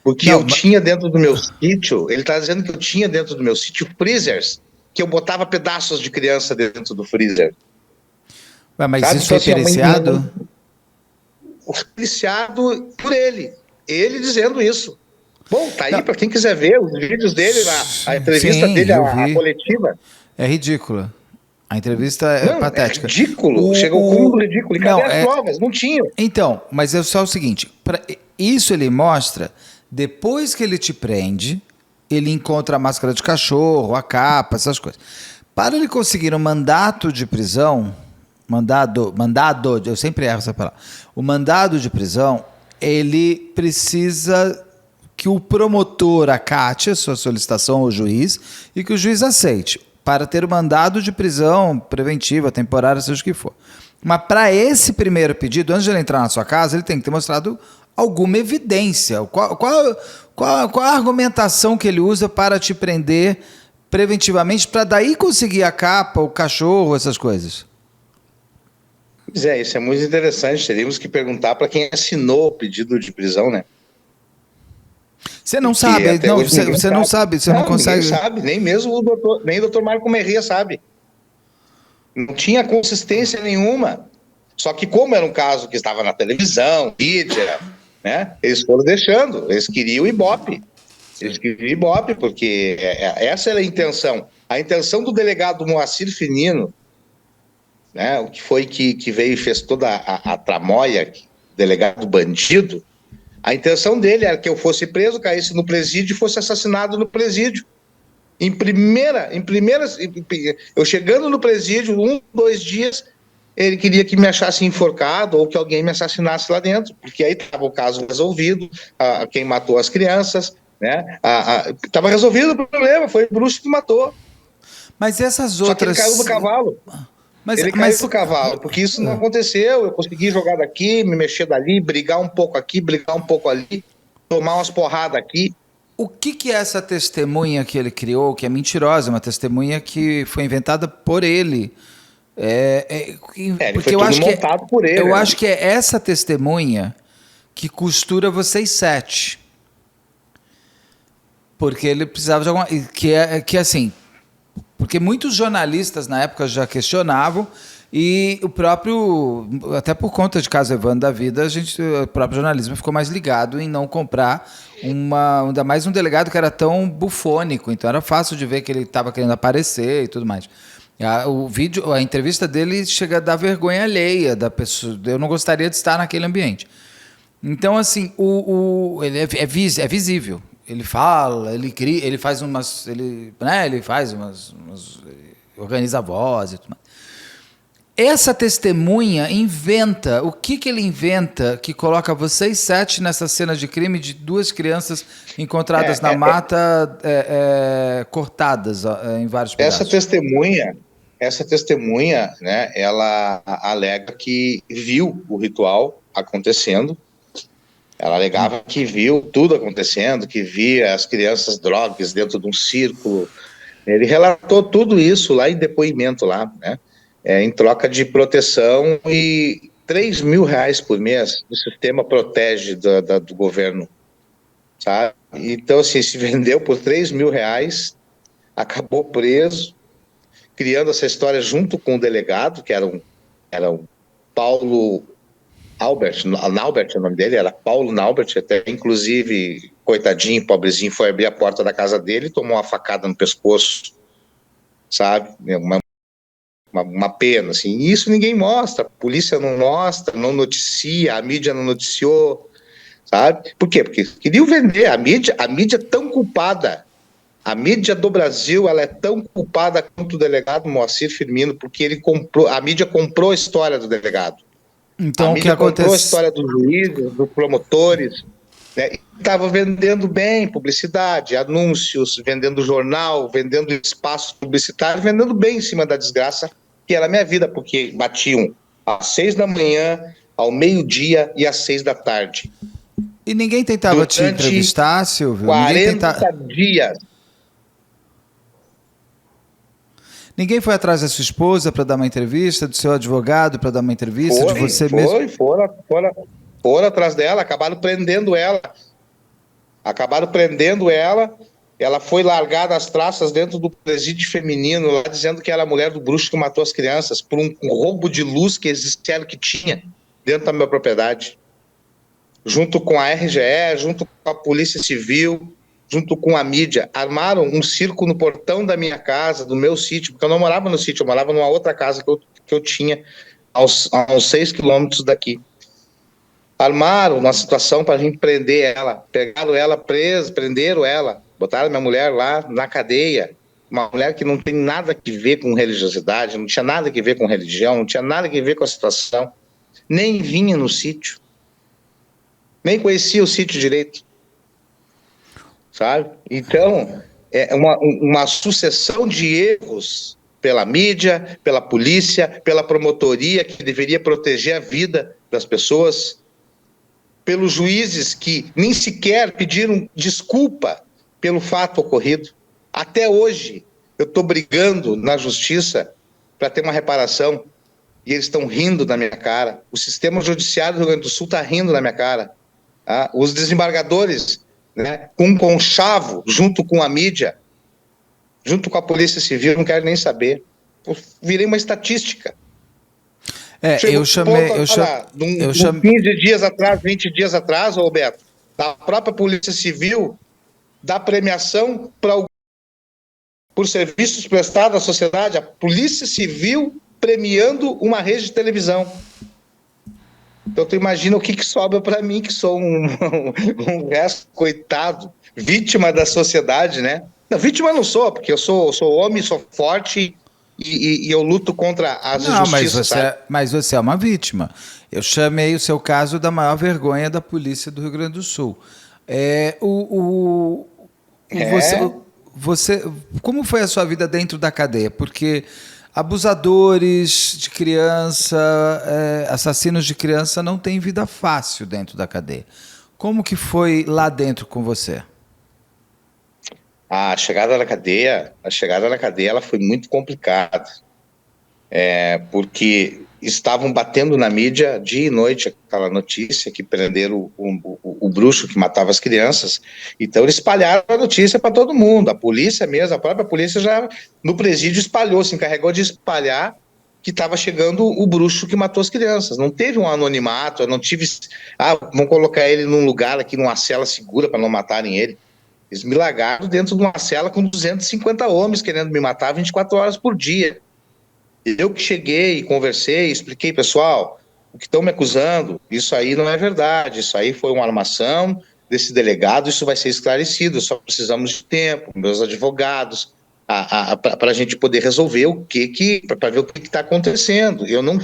Porque eu tinha dentro do meu sítio, ele está dizendo que eu tinha dentro do meu sítio freezers, que eu botava pedaços de criança dentro do freezer. Ué, mas sabe? Isso foi periciado? Periciado por ele dizendo isso. Bom, tá aí para quem quiser ver os vídeos dele, a entrevista dele, a coletiva. É ridícula. A entrevista é patética. É ridículo, chegou ao cúmulo do ridículo. E cadê as provas? Não tinha. Então, mas é só o seguinte, isso ele mostra, depois que ele te prende, ele encontra a máscara de cachorro, a capa, essas coisas. Para ele conseguir um mandato de prisão, mandado, eu sempre erro essa palavra, o mandado de prisão, ele precisa que o promotor acate a sua solicitação ao juiz e que o juiz aceite, para ter o mandado de prisão preventiva, temporária, seja o que for. Mas para esse primeiro pedido, antes de ele entrar na sua casa, ele tem que ter mostrado alguma evidência. Qual a argumentação que ele usa para te prender preventivamente, para daí conseguir a capa, o cachorro, essas coisas? Pois é, isso é muito interessante. Teríamos que perguntar para quem assinou o pedido de prisão, né? Você não sabe, você não sabe, você não consegue. Ninguém sabe, nem mesmo o doutor Marco Merria sabe. Não tinha consistência nenhuma. Só que como era um caso que estava na televisão, mídia, né? Eles foram deixando, eles queriam Ibope. Eles queriam Ibope, porque essa era a intenção. A intenção do delegado Moacir Finino, né? O que foi que veio e fez toda a tramóia, delegado bandido. A intenção dele era que eu fosse preso, caísse no presídio e fosse assassinado no presídio. Eu chegando no presídio, 2 dias, ele queria que me achasse enforcado ou que alguém me assassinasse lá dentro, porque aí estava o caso resolvido, quem matou as crianças, né? Estava resolvido o problema, foi o bruxo que matou. Mas essas outras... Só que ele caiu do cavalo. Ele caiu do cavalo, porque isso não aconteceu. Eu consegui jogar daqui, me mexer dali, brigar um pouco aqui, brigar um pouco ali, tomar umas porradas aqui. O que é essa testemunha que ele criou, que é mentirosa, uma testemunha que foi inventada por ele? Porque eu acho montado por ele. Eu acho que é essa testemunha que costura vocês 7. Porque ele precisava de alguma... Que assim... Porque muitos jornalistas na época já questionavam e o próprio, até por conta de caso Evandro da vida, o próprio jornalismo ficou mais ligado em não comprar ainda mais um delegado que era tão bufônico, então era fácil de ver que ele estava querendo aparecer e tudo mais. A entrevista dele chega a dar vergonha alheia da pessoa, eu não gostaria de estar naquele ambiente. Então, assim, ele é visível. Ele fala, ele cria, ele faz umas, ele organiza a voz e tudo mais. Essa testemunha inventa, o que ele inventa que coloca vocês 7 nessa cena de crime de 2 crianças encontradas na mata, cortadas em vários pedaços? Essa testemunha, né, ela alega que viu o ritual acontecendo. Ela alegava que viu tudo acontecendo, que via as crianças drogas dentro de um círculo. Ele relatou tudo isso lá em depoimento, lá, né? Em troca de proteção, e R$3.000 por mês o sistema protege do governo, sabe? Então, assim, se vendeu por R$3.000, acabou preso, criando essa história junto com o delegado, que era um Paulo... Naubert, o nome dele era Paulo Naubert, até inclusive, coitadinho, pobrezinho, foi abrir a porta da casa dele e tomou uma facada no pescoço, sabe? Uma pena, assim. E isso ninguém mostra, a polícia não mostra, não noticia, a mídia não noticiou, sabe? Por quê? Porque queriam vender. A mídia é tão culpada. A mídia do Brasil, ela é tão culpada quanto o delegado Moacir Firmino, porque a mídia comprou a história do delegado. A Então, o que mídia comprou a acontece? história dos juízes, dos promotores, né? Estava vendendo bem publicidade, anúncios, vendendo jornal, vendendo espaço publicitário, vendendo bem em cima da desgraça que era a minha vida, porque batiam às 6 da manhã, ao meio-dia e às 6 da tarde. E ninguém tentava te Durante entrevistar, Silvio? 40 dias. Ninguém foi atrás da sua esposa para dar uma entrevista, do seu advogado para dar uma entrevista, de você mesmo? Foram atrás dela, acabaram prendendo ela. Ela foi largada às traças dentro do presídio feminino, lá dizendo que era a mulher do bruxo que matou as crianças, por um roubo de luz que eles disseram que tinha dentro da minha propriedade. Junto com a RGE, junto com a Polícia Civil, junto com a mídia, armaram um circo no portão da minha casa, do meu sítio, porque eu não morava no sítio, eu morava numa outra casa que eu tinha, a uns 6 quilômetros daqui. Armaram uma situação para a gente prender ela, pegaram ela presa, prenderam ela, botaram minha mulher lá na cadeia, uma mulher que não tem nada a ver com religiosidade, não tinha nada a ver com religião, não tinha nada a ver com a situação, nem vinha no sítio, nem conhecia o sítio direito, sabe? Então, é uma sucessão de erros pela mídia, pela polícia, pela promotoria, que deveria proteger a vida das pessoas, pelos juízes que nem sequer pediram desculpa pelo fato ocorrido. Até hoje, eu estou brigando na justiça para ter uma reparação e eles estão rindo da minha cara. O sistema judiciário do Rio Grande do Sul está rindo da minha cara. Tá? Os desembargadores, né, com um conchavo, junto com a mídia, junto com a Polícia Civil, não querem nem saber. Eu virei uma estatística. Eu chamei. 15 dias atrás, 20 dias atrás, Roberto, a própria Polícia Civil dá premiação por serviços prestados à sociedade, a Polícia Civil premiando uma rede de televisão. Então, tu imagina o que sobra para mim, que sou um resto coitado, vítima da sociedade, né? Não, vítima não sou, porque eu sou homem, sou forte e eu luto contra as injustiças. Mas você é uma vítima. Eu chamei o seu caso da maior vergonha da polícia do Rio Grande do Sul. Como foi a sua vida dentro da cadeia? Porque abusadores de criança, assassinos de criança não têm vida fácil dentro da cadeia. Como que foi lá dentro com você? A chegada na cadeia, ela foi muito complicada, porque estavam batendo na mídia dia e noite aquela notícia que prenderam o bruxo que matava as crianças. Então eles espalharam a notícia para todo mundo. A polícia mesmo, a própria polícia já no presídio espalhou, se encarregou de espalhar que estava chegando o bruxo que matou as crianças. Não teve um anonimato, não tive, vamos colocar ele num lugar aqui, numa cela segura para não matarem ele. Eles me largaram dentro de uma cela com 250 homens querendo me matar 24 horas por dia. Eu que cheguei, conversei, expliquei, pessoal, o que estão me acusando, isso aí não é verdade, isso aí foi uma armação desse delegado, isso vai ser esclarecido, só precisamos de tempo, meus advogados, para a gente poder resolver para ver o que está acontecendo. Eu não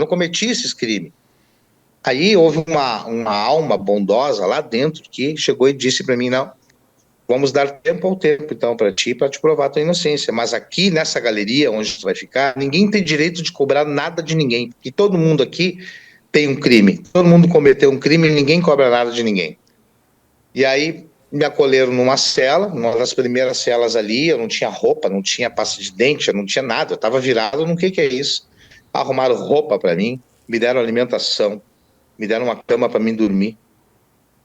cometi esses crimes. Aí houve uma alma bondosa lá dentro que chegou e disse para mim, não, vamos dar tempo ao tempo, então, para te provar a tua inocência. Mas aqui, nessa galeria onde tu vai ficar, ninguém tem direito de cobrar nada de ninguém. Porque todo mundo aqui tem um crime. Todo mundo cometeu um crime e ninguém cobra nada de ninguém. E aí, me acolheram numa cela, uma das primeiras celas ali, eu não tinha roupa, não tinha pasta de dente, eu não tinha nada. Eu estava virado no que é isso. Arrumaram roupa para mim, me deram alimentação, me deram uma cama para mim dormir.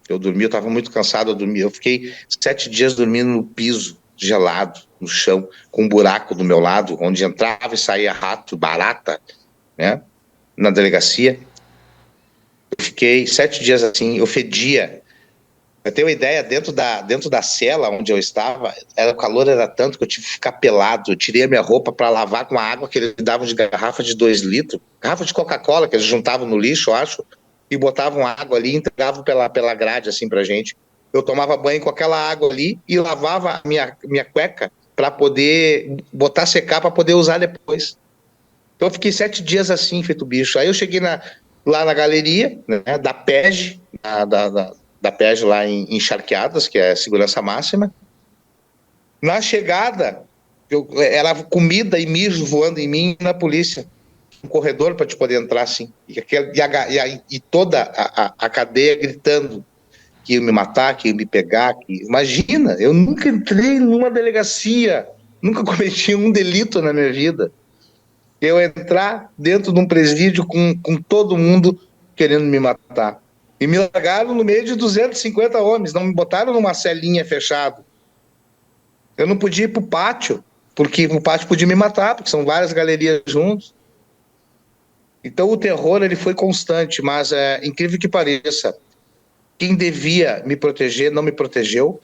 Eu estava muito cansado, eu fiquei 7 dias dormindo no piso, gelado, no chão, com um buraco do meu lado, onde entrava e saía rato, barata, né, na delegacia. Eu fiquei 7 dias assim, eu fedia. Eu tenho uma ideia, dentro da cela onde eu estava, o calor era tanto que eu tive que ficar pelado. Eu tirei a minha roupa para lavar com a água que eles davam de garrafa de 2 litros, garrafa de Coca-Cola que eles juntavam no lixo, eu acho. e botavam água ali, entregavam pela grade assim pra gente. Eu tomava banho com aquela água ali e lavava a minha cueca para poder botar secar para poder usar depois. Então eu fiquei 7 dias assim, feito bicho. Aí eu cheguei lá na galeria, né, da PEG, da PEG lá em Charqueadas, que é segurança máxima. Na chegada, era comida e mijo voando em mim na polícia. Um corredor para te poder entrar assim. E toda a cadeia gritando que ia me matar, que ia me pegar. Imagina, eu nunca entrei numa delegacia, nunca cometi um delito na minha vida. Eu entrar dentro de um presídio com todo mundo querendo me matar. E me largaram no meio de 250 homens, não me botaram numa celinha fechada. Eu não podia ir para o pátio, porque o pátio podia me matar, porque são várias galerias juntos. Então o terror ele foi constante, mas é incrível que pareça, quem devia me proteger não me protegeu,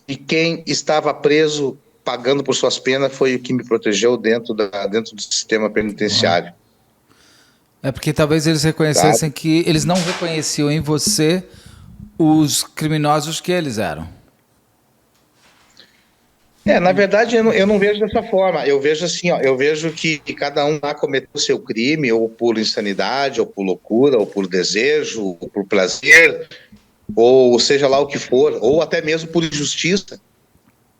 e quem estava preso pagando por suas penas foi o que me protegeu dentro do sistema penitenciário. É porque talvez eles reconhecessem que eles não reconheciam em você os criminosos que eles eram. Na verdade, eu não vejo dessa forma. Eu vejo assim, ó, eu vejo que cada um lá cometeu o seu crime, ou por insanidade, ou por loucura, ou por desejo, ou por prazer, ou seja lá o que for, ou até mesmo por injustiça,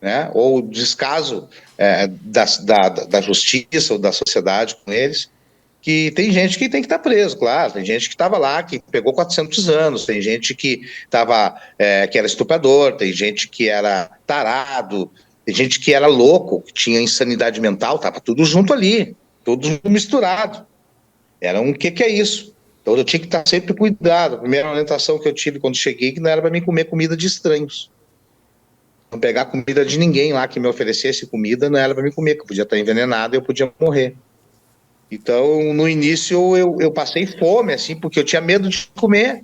né? Ou descaso da justiça ou da sociedade com eles. Que tem gente que tem que estar preso, claro, tem gente que estava lá, que pegou 400 anos, tem gente que que era estuprador, tem gente que era tarado, tem gente que era louco, que tinha insanidade mental, estava tudo junto ali, tudo misturado. Era um que é isso? Então eu tinha que estar sempre cuidado. A primeira orientação que eu tive quando cheguei, que não era para mim comer comida de estranhos. Não pegar comida de ninguém lá que me oferecesse comida, não era para mim comer, que eu podia estar envenenado e eu podia morrer. Então, no início, eu passei fome, assim, porque eu tinha medo de comer.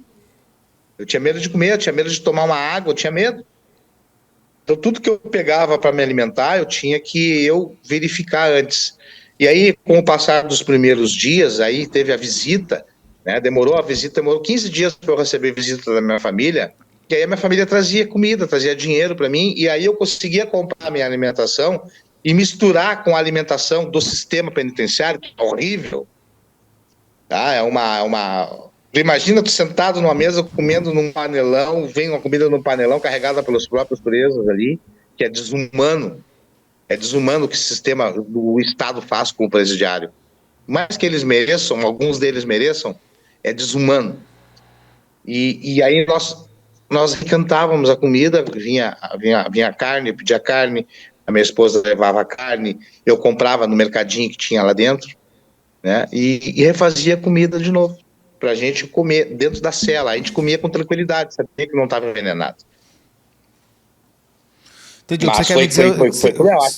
Eu tinha medo de comer, eu tinha medo de tomar uma água, eu tinha medo. Então, tudo que eu pegava para me alimentar, eu tinha que verificar antes. E aí, com o passar dos primeiros dias, aí teve a visita, né? Demorou 15 dias para eu receber visita da minha família, e aí a minha família trazia comida, trazia dinheiro para mim, e aí eu conseguia comprar a minha alimentação e misturar com a alimentação do sistema penitenciário, que é horrível, tá? Imagina tu sentado numa mesa comendo num panelão, vem uma comida num panelão carregada pelos próprios presos ali, que é desumano. É desumano o que o sistema, o Estado faz com o presidiário. Mais que eles mereçam, alguns deles mereçam, é desumano. E aí nós recantávamos a comida, vinha a carne, eu pedia carne, a minha esposa levava a carne, eu comprava no mercadinho que tinha lá dentro, né? E refazia comida de novo, para a gente comer dentro da cela. A gente comia com tranquilidade, sabia que não estava envenenado. Entendi. Mas foi cruel. A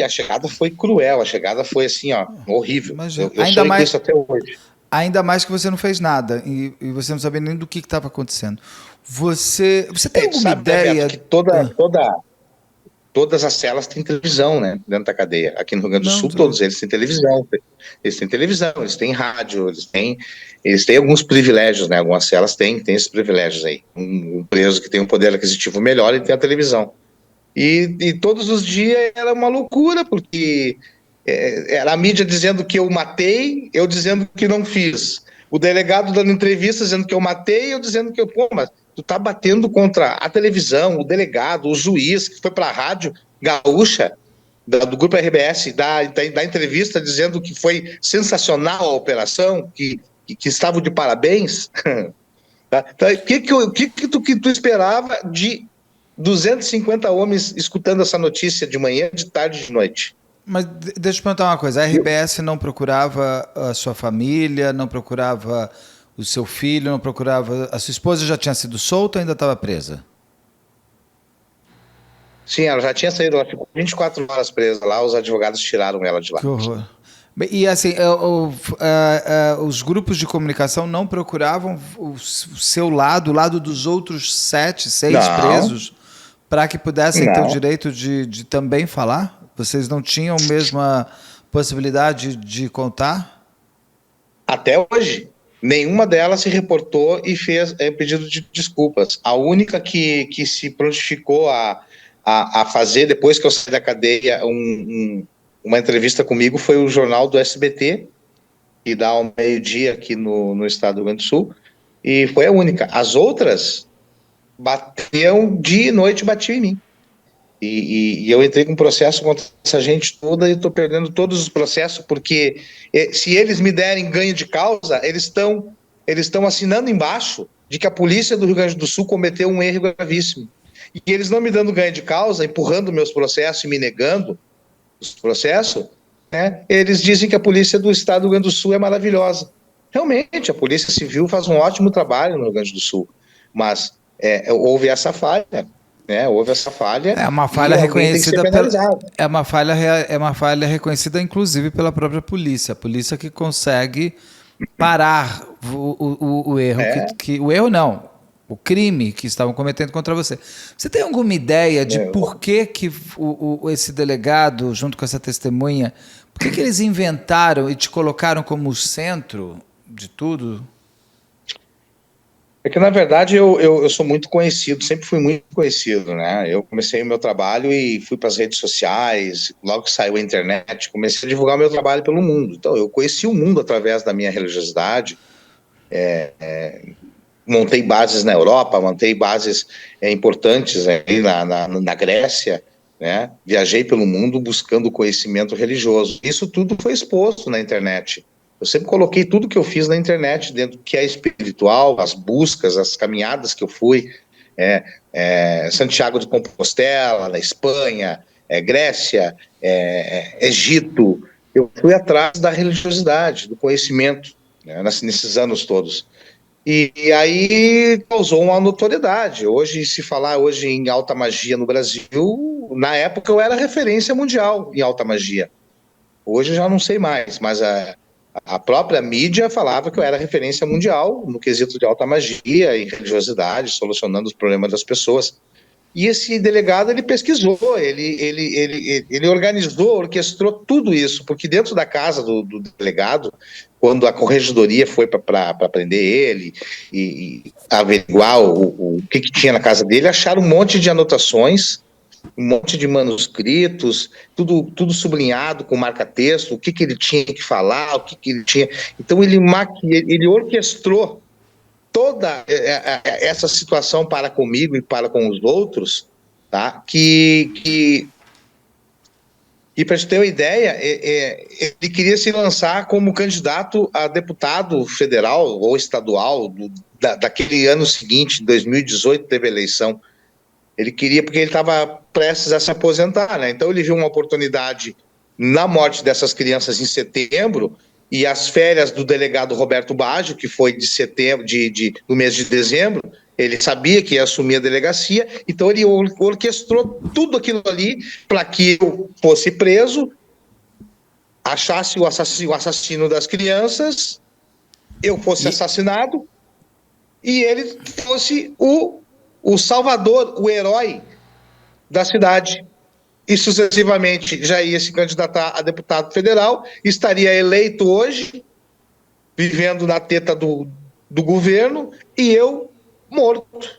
chegada foi cruel. A chegada foi assim, ó, horrível. Eu ainda mais, isso até hoje. Ainda mais que você não fez nada e você não sabia nem do que estava acontecendo. Você tem alguma ideia? Que todas as celas têm televisão, né, dentro da cadeia. Aqui no Rio Grande do Sul, todos eles têm televisão. Eles têm televisão, eles têm rádio, eles têm alguns privilégios, né? Algumas celas têm esses privilégios aí. Um preso que tem um poder aquisitivo melhor, ele tem a televisão. E todos os dias era uma loucura, porque era a mídia dizendo que eu matei, eu dizendo que não fiz. O delegado dando entrevista dizendo que eu matei, eu dizendo que mas tu tá batendo contra a televisão, o delegado, o juiz, que foi para a rádio gaúcha, do Grupo RBS, da entrevista dizendo que foi sensacional a operação, que estavam de parabéns. Tá? Então, o que tu esperava de 250 homens escutando essa notícia de manhã, de tarde e de noite? Mas deixa eu perguntar uma coisa, a RBS não procurava a sua família, não procurava o seu filho, não procurava... A sua esposa já tinha sido solta ou ainda estava presa? Sim, ela já tinha saído, ela ficou 24 horas presa lá, os advogados tiraram ela de lá. Que horror. E assim, os grupos de comunicação não procuravam o seu lado, o lado dos outros 6 presos, para que pudessem ter o direito de também falar? Vocês não tinham a mesma possibilidade de contar? Até hoje. Nenhuma delas se reportou e fez pedido de desculpas. A única que se prontificou a fazer, depois que eu saí da cadeia, uma entrevista comigo foi o jornal do SBT, que dá ao meio-dia aqui no estado do Rio Grande do Sul, e foi a única. As outras batiam dia e noite, batiam em mim. E eu entrei com um processo contra essa gente toda e estou perdendo todos os processos, porque se eles me derem ganho de causa, eles estão assinando embaixo de que a polícia do Rio Grande do Sul cometeu um erro gravíssimo. E eles não me dando ganho de causa, empurrando meus processos e me negando os processos, né, eles dizem que a polícia do estado do Rio Grande do Sul é maravilhosa. Realmente, a Polícia Civil faz um ótimo trabalho no Rio Grande do Sul, mas houve essa falha. Houve essa falha. É uma falha reconhecida é uma falha reconhecida inclusive pela própria polícia. A polícia que consegue parar o erro, o erro não, o crime que estavam cometendo contra você. Você tem alguma ideia de por que esse delegado, junto com essa testemunha, por que eles inventaram e te colocaram como o centro de tudo? É que, na verdade, eu sou muito conhecido, sempre fui muito conhecido, né? Eu comecei o meu trabalho e fui para as redes sociais, logo que saiu a internet, comecei a divulgar o meu trabalho pelo mundo. Então, eu conheci o mundo através da minha religiosidade, montei bases na Europa, montei bases importantes aí na Grécia, né? Viajei pelo mundo buscando conhecimento religioso. Isso tudo foi exposto na internet. Eu sempre coloquei tudo que eu fiz na internet, dentro do que é espiritual, as buscas, as caminhadas que eu fui, Santiago de Compostela, na Espanha, Grécia, Egito. Eu fui atrás da religiosidade, do conhecimento, né, nesses anos todos. E aí causou uma notoriedade. Hoje, se falar hoje em alta magia no Brasil, na época eu era referência mundial em alta magia. Hoje eu já não sei mais, mas a própria mídia falava que eu era referência mundial no quesito de alta magia e religiosidade, solucionando os problemas das pessoas. E esse delegado, ele pesquisou, ele organizou, orquestrou tudo isso, porque dentro da casa do delegado, quando a corregedoria foi para prender ele e averiguar o que tinha na casa dele, acharam um monte de anotações, um monte de manuscritos, tudo sublinhado com marca-texto, o que ele tinha que falar, o que ele tinha... Então ele orquestrou toda essa situação para comigo e para com os outros, tá? Que para te ter uma ideia, ele queria se lançar como candidato a deputado federal ou estadual daquele ano seguinte, 2018, teve eleição. Ele queria, porque ele estava prestes a se aposentar, né? Então ele viu uma oportunidade na morte dessas crianças em setembro e as férias do delegado Roberto Baggio, que foi de setembro, no mês de dezembro, ele sabia que ia assumir a delegacia, então ele orquestrou tudo aquilo ali para que eu fosse preso, achasse o assassino das crianças, eu fosse assassinado e ele fosse o salvador, o herói da cidade. E sucessivamente já ia se candidatar a deputado federal, estaria eleito hoje, vivendo na teta do governo, e eu morto.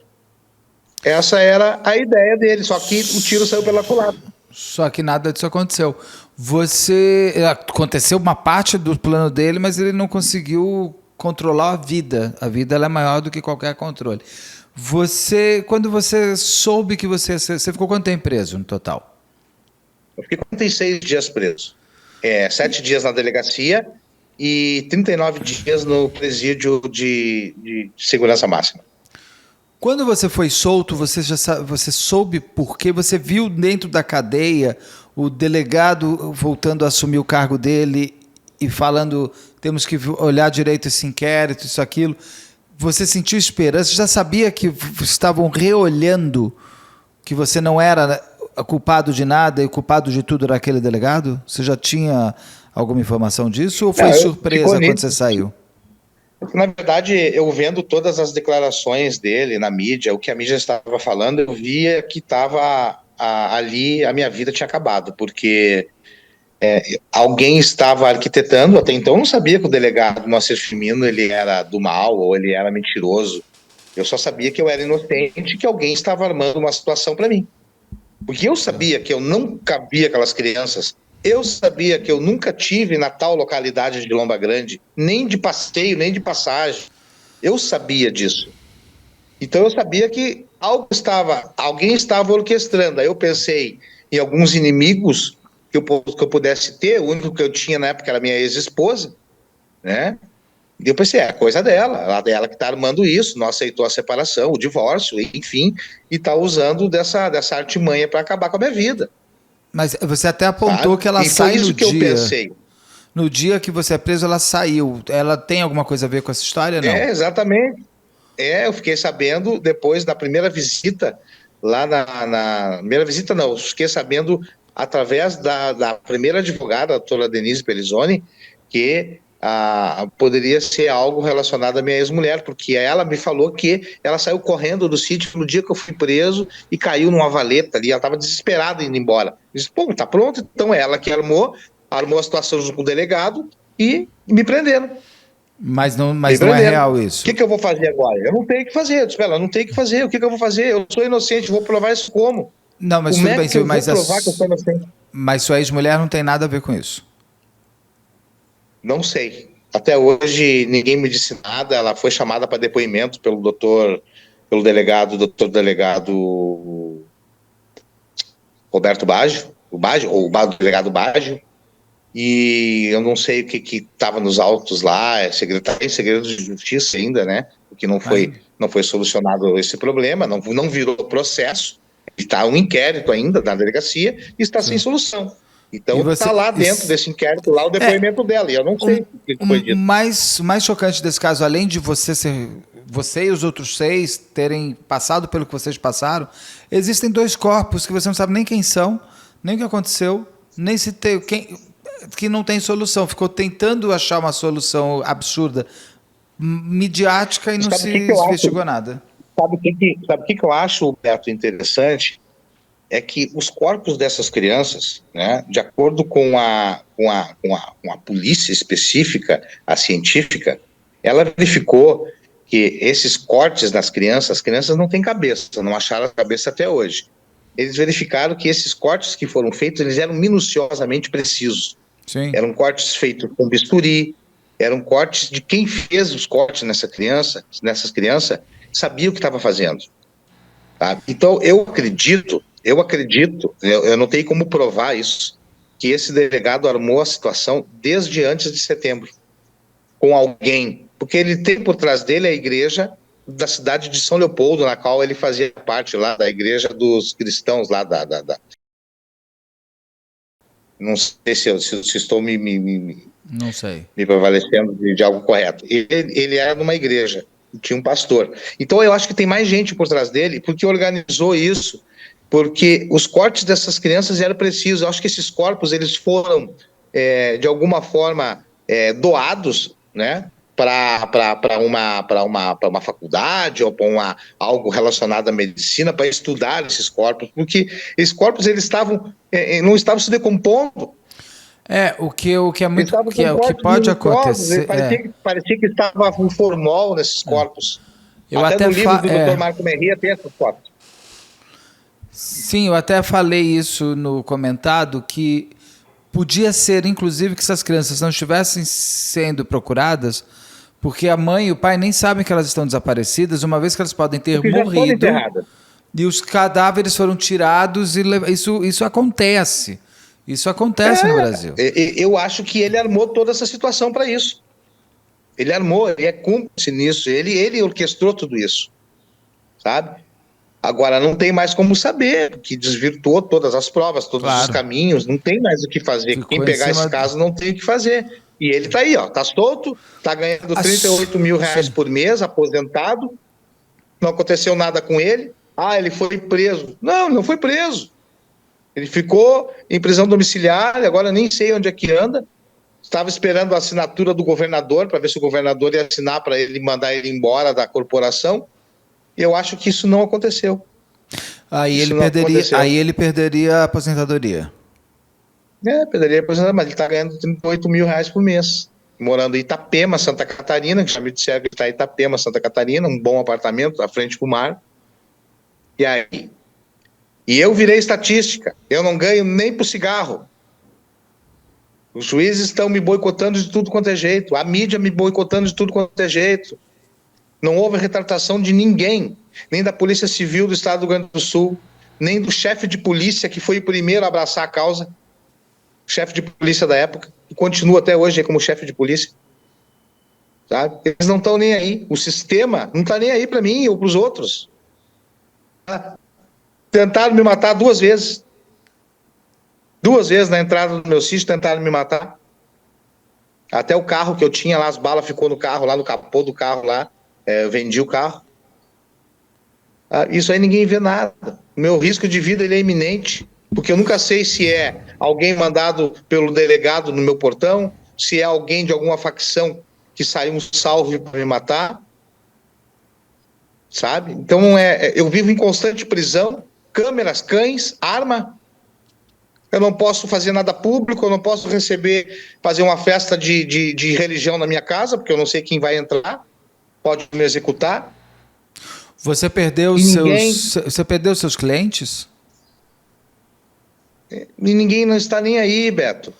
Essa era a ideia dele, só que o tiro saiu pela culatra. Só que nada disso aconteceu. Aconteceu uma parte do plano dele, mas ele não conseguiu controlar a vida. A vida ela é maior do que qualquer controle. Quando você soube que você ficou quanto tempo preso no total? Eu fiquei 46 dias preso. 7 dias na delegacia e 39 dias no presídio de segurança máxima. Quando você foi solto, você soube por quê? Você viu dentro da cadeia o delegado voltando a assumir o cargo dele e falando, temos que olhar direito esse inquérito, isso, aquilo. Você sentiu esperança? Você já sabia que estavam reolhando que você não era culpado de nada e culpado de tudo era aquele delegado? Você já tinha alguma informação disso ou foi surpresa quando você saiu? Na verdade, eu vendo todas as declarações dele na mídia, o que a mídia estava falando, eu via que estava ali, a minha vida tinha acabado, porque alguém estava arquitetando, até então eu não sabia que o delegado Moacir Firmino ele era do mal ou ele era mentiroso. Eu só sabia que eu era inocente, que alguém estava armando uma situação para mim. Porque eu sabia que eu nunca vi aquelas crianças, eu sabia que eu nunca tive na tal localidade de Lomba Grande, nem de passeio, nem de passagem. Eu sabia disso. Então eu sabia que alguém estava orquestrando. Aí eu pensei em alguns inimigos que eu pudesse ter. O único que eu tinha na época era minha ex-esposa, né? E eu pensei, é coisa dela que está armando isso, não aceitou a separação, o divórcio, enfim, e está usando dessa artimanha para acabar com a minha vida. Mas você até apontou, Sabe? que ela E foi sai no isso que eu dia. pensei. No dia que você é preso, ela saiu. Ela tem alguma coisa a ver com essa história? Não. Exatamente. Eu fiquei sabendo depois da primeira visita, lá na primeira visita não, eu fiquei sabendo através da primeira advogada, a doutora Denise Pelizoni, que poderia ser algo relacionado à minha ex-mulher, porque ela me falou que ela saiu correndo do sítio no dia que eu fui preso e caiu numa valeta ali, ela estava desesperada indo embora. Eu disse, pô, tá pronto, então é ela que armou a situação junto com o delegado e me prenderam. Mas não é real O isso. que eu vou fazer agora? Eu não tenho o que fazer. Eu disse, ela, não tenho o que fazer. O que eu vou fazer? Eu sou inocente, vou provar isso como? Não, mas Como tudo é bem, que eu vou mas, provar que eu sou inocente? mas sua ex-mulher não tem nada a ver com isso. Não sei. Até hoje ninguém me disse nada. Ela foi chamada para depoimento pelo doutor delegado Roberto Baggio, o delegado Baggio. E eu não sei o que estava nos autos lá, tem segredo de justiça ainda, né? Porque Mas, não foi solucionado esse problema, não virou processo, está um inquérito ainda na delegacia e está sem sim. solução. E Então está você. lá dentro desse inquérito lá o É, depoimento dela, e eu não o, sei o que foi dito. mais chocante desse caso, além de você e os outros 6 terem passado pelo que vocês passaram, existem 2 corpos que você não sabe nem quem são, nem o que aconteceu, nem se tem que não tem solução. Ficou tentando achar uma solução absurda, midiática, e não Sabe se o que eu acho? investigou nada. Sabe o que eu acho, Beto, interessante? É que os corpos dessas crianças, né, de acordo com a polícia específica, a científica, ela verificou que esses cortes nas crianças, as crianças não têm cabeça, não acharam a cabeça até hoje. Eles verificaram que esses cortes que foram feitos, eles eram minuciosamente precisos. Sim. Eram cortes feitos com bisturi, eram cortes de quem fez os cortes nessas crianças, sabia o que estava fazendo. Tá? Então, eu não tenho como provar isso, que esse delegado armou a situação desde antes de setembro, com alguém, porque ele tem por trás dele a igreja da cidade de São Leopoldo, na qual ele fazia parte lá da igreja dos cristãos lá não sei se estou Não sei. me prevalecendo de algo correto. Ele era numa igreja, tinha um pastor. Então eu acho que tem mais gente por trás dele, porque organizou isso, porque os cortes dessas crianças eram precisos. Eu acho que esses corpos eles foram, de alguma forma, doados, né? Para uma faculdade ou para algo relacionado à medicina para estudar esses corpos, porque esses corpos eles não estavam se decompondo. O que é muito Estava que com é o que cortes pode minuciosos, acontecer. parecia que estava um formol nesses corpos. Eu Até até no livro do Dr. Marco Merria tem essas fotos. Sim, eu até falei isso no comentado, que podia ser, inclusive, que essas crianças não estivessem sendo procuradas, porque a mãe e o pai nem sabem que elas estão desaparecidas, uma vez que elas podem ter Porque já foram morrido enterradas. e os cadáveres foram tirados, e isso acontece. Isso acontece no Brasil. Eu acho que ele armou toda essa situação para isso. Ele armou, ele é cúmplice nisso, ele orquestrou tudo isso, sabe? Agora não tem mais como saber, que desvirtuou todas as provas, todos os Claro. caminhos, não tem mais o que fazer. Ficou Quem em pegar esse cima. caso não tem o que fazer. E ele tá aí, ó, tá solto, tá ganhando 38 mil reais Sim. por mês, aposentado, não aconteceu nada com ele. Ah, ele foi preso. Não, ele não foi preso. Ele ficou em prisão domiciliar, agora nem sei onde é que anda. Estava esperando a assinatura do governador, para ver se o governador ia assinar para ele mandar ele embora da corporação. E eu acho que isso não aconteceu. Aí Isso ele não perderia, aconteceu. aí ele perderia a aposentadoria. Pedaria aposentado, mas ele está ganhando 38 mil reais por mês. Morando em Itapema, Santa Catarina, que já me disseram que ele está em Itapema, Santa Catarina, um bom apartamento, à frente para o mar. E aí? E eu virei estatística, eu não ganho nem por cigarro. Os juízes estão me boicotando de tudo quanto é jeito, a mídia me boicotando de tudo quanto é jeito. Não houve retratação de ninguém, nem da Polícia Civil do Estado do Rio Grande do Sul, nem do chefe de polícia, que foi o primeiro a abraçar a causa, chefe de polícia da época, e continua até hoje como chefe de polícia. Sabe? Eles não estão nem aí, o sistema não está nem aí para mim ou para os outros. Tentaram me matar 2 vezes. 2 vezes na entrada do meu sítio tentaram me matar. Até o carro que eu tinha lá, as balas ficou no carro, lá no capô do carro lá. Eu vendi o carro. Isso aí ninguém vê nada. O meu risco de vida ele é iminente, porque eu nunca sei se é alguém mandado pelo delegado no meu portão, se é alguém de alguma facção que saiu um salve para me matar. Sabe? Então eu vivo em constante prisão, câmeras, cães, arma. Eu não posso fazer nada público, eu não posso fazer uma festa de religião na minha casa, porque eu não sei quem vai entrar, pode me executar. Você perdeu seus clientes? E ninguém não está nem aí, Beto.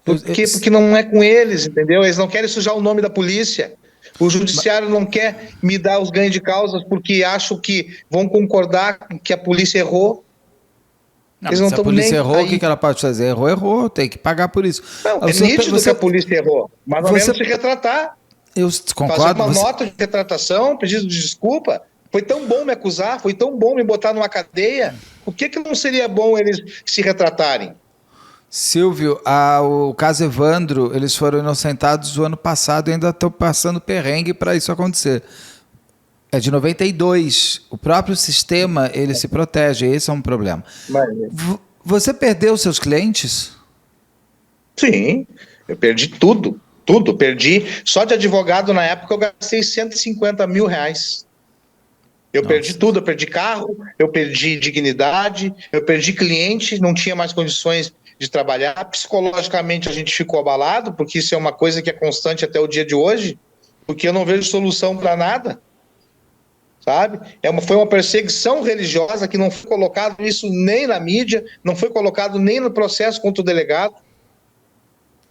Por quê? Porque não é com eles, entendeu? Eles não querem sujar o nome da polícia. O judiciário não quer me dar os ganhos de causas porque acham que vão concordar que a polícia errou. Não, se a polícia errou, o que ela pode fazer? Errou, tem que pagar por isso. Não, é nítido que a polícia errou, mas não menos se retratar. Eu concordo. Fazer uma nota de retratação, pedido de desculpa. Foi tão bom me acusar, foi tão bom me botar numa cadeia. Por que não seria bom eles se retratarem? Silvio, o caso Evandro, eles foram inocentados o ano passado e ainda estão passando perrengue para isso acontecer. É de 92. O próprio sistema, ele se protege. Esse é um problema. Você perdeu seus clientes? Sim, eu perdi tudo. Tudo, perdi. Só de advogado, na época, eu gastei 150 mil reais. Eu perdi tudo. Eu perdi carro, eu perdi dignidade, eu perdi cliente, não tinha mais condições de trabalhar. Psicologicamente, a gente ficou abalado, porque isso é uma coisa que é constante até o dia de hoje, porque eu não vejo solução para nada. Sabe? Foi uma perseguição religiosa que não foi colocado isso nem na mídia, não foi colocado nem no processo contra o delegado,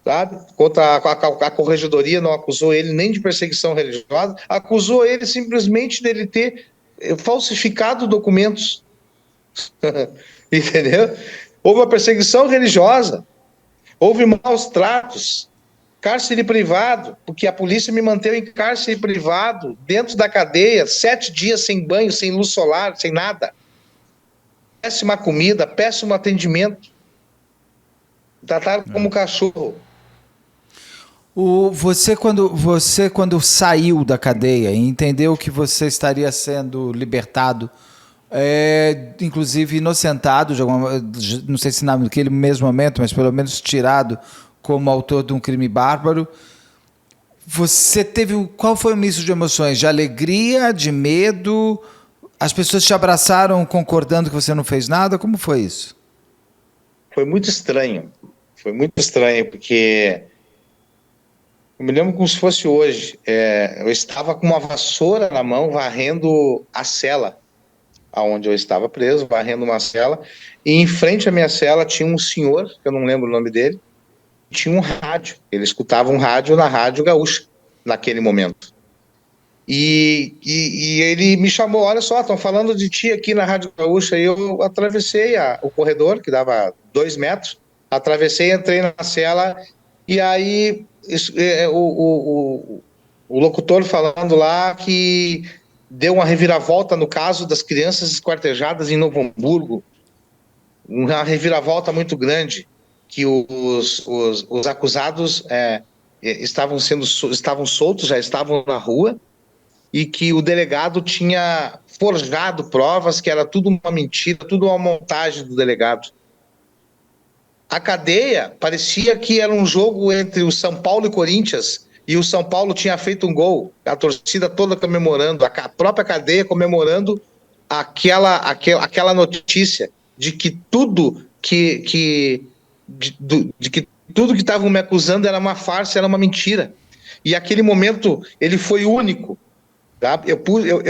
sabe? Contra a corregedoria não acusou ele nem de perseguição religiosa, acusou ele simplesmente dele ter falsificado documentos. Entendeu? Houve uma perseguição religiosa, houve maus tratos, cárcere privado, porque a polícia me manteve em cárcere privado, dentro da cadeia, 7 dias sem banho, sem luz solar, sem nada. Péssima comida, péssimo atendimento. Trataram como cachorro. Você quando saiu da cadeia e entendeu que você estaria sendo libertado, inclusive inocentado, não sei se naquele mesmo momento, mas pelo menos tirado como autor de um crime bárbaro, qual foi o misto de emoções? De alegria, de medo? As pessoas te abraçaram concordando que você não fez nada? Como foi isso? Foi muito estranho, porque eu me lembro como se fosse hoje. Eu estava com uma vassoura na mão, varrendo a cela, aonde eu estava preso, varrendo uma cela, e em frente à minha cela tinha um senhor, que eu não lembro o nome dele, tinha um rádio, ele escutava um rádio na Rádio Gaúcha, naquele momento. E ele me chamou, olha só, estão falando de ti aqui na Rádio Gaúcha, e eu atravessei o corredor, que dava 2 metros, atravessei, entrei na cela, e aí o locutor falando lá que deu uma reviravolta no caso das crianças esquartejadas em Novo Hamburgo, uma reviravolta muito grande, que os acusados estavam soltos, já estavam na rua, e que o delegado tinha forjado provas, que era tudo uma mentira, tudo uma montagem do delegado. A cadeia parecia que era um jogo entre o São Paulo e Corinthians, e o São Paulo tinha feito um gol, a torcida toda comemorando, a própria cadeia comemorando aquela notícia de que tudo que de que tudo que estavam me acusando era uma farsa, era uma mentira. E aquele momento, ele foi único. Tá? Eu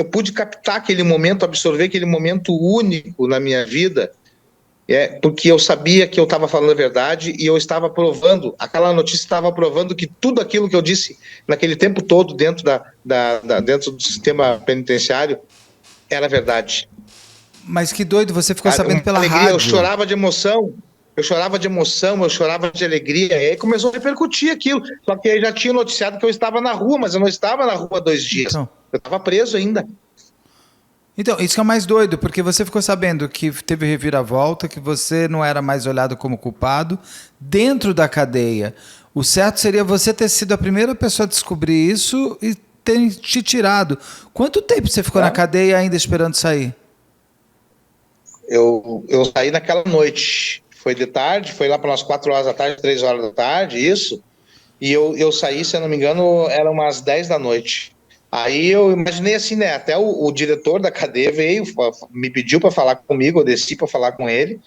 pude captar aquele momento, absorver aquele momento único na minha vida, porque eu sabia que eu estava falando a verdade e eu estava provando, aquela notícia estava provando que tudo aquilo que eu disse naquele tempo todo dentro, dentro do sistema penitenciário era verdade. Mas que doido, você ficou sabendo pela alegria, rádio. eu chorava de emoção, eu chorava de alegria, e aí começou a repercutir aquilo. Só que aí já tinha noticiado que eu estava na rua, mas eu não estava na rua 2 dias. Então, eu estava preso ainda. Então, isso que é o mais doido, porque você ficou sabendo que teve reviravolta, que você não era mais olhado como culpado dentro da cadeia. O certo seria você ter sido a primeira pessoa a descobrir isso e ter te tirado. Quanto tempo você ficou na cadeia ainda esperando sair? Eu saí naquela noite. Foi de tarde, foi lá para umas 4 horas da tarde, 3 horas da tarde, isso. E eu saí, se eu não me engano, eram umas 10 da noite. Aí eu imaginei assim, né? Até o diretor da cadeia veio, me pediu para falar comigo, eu desci para falar com ele.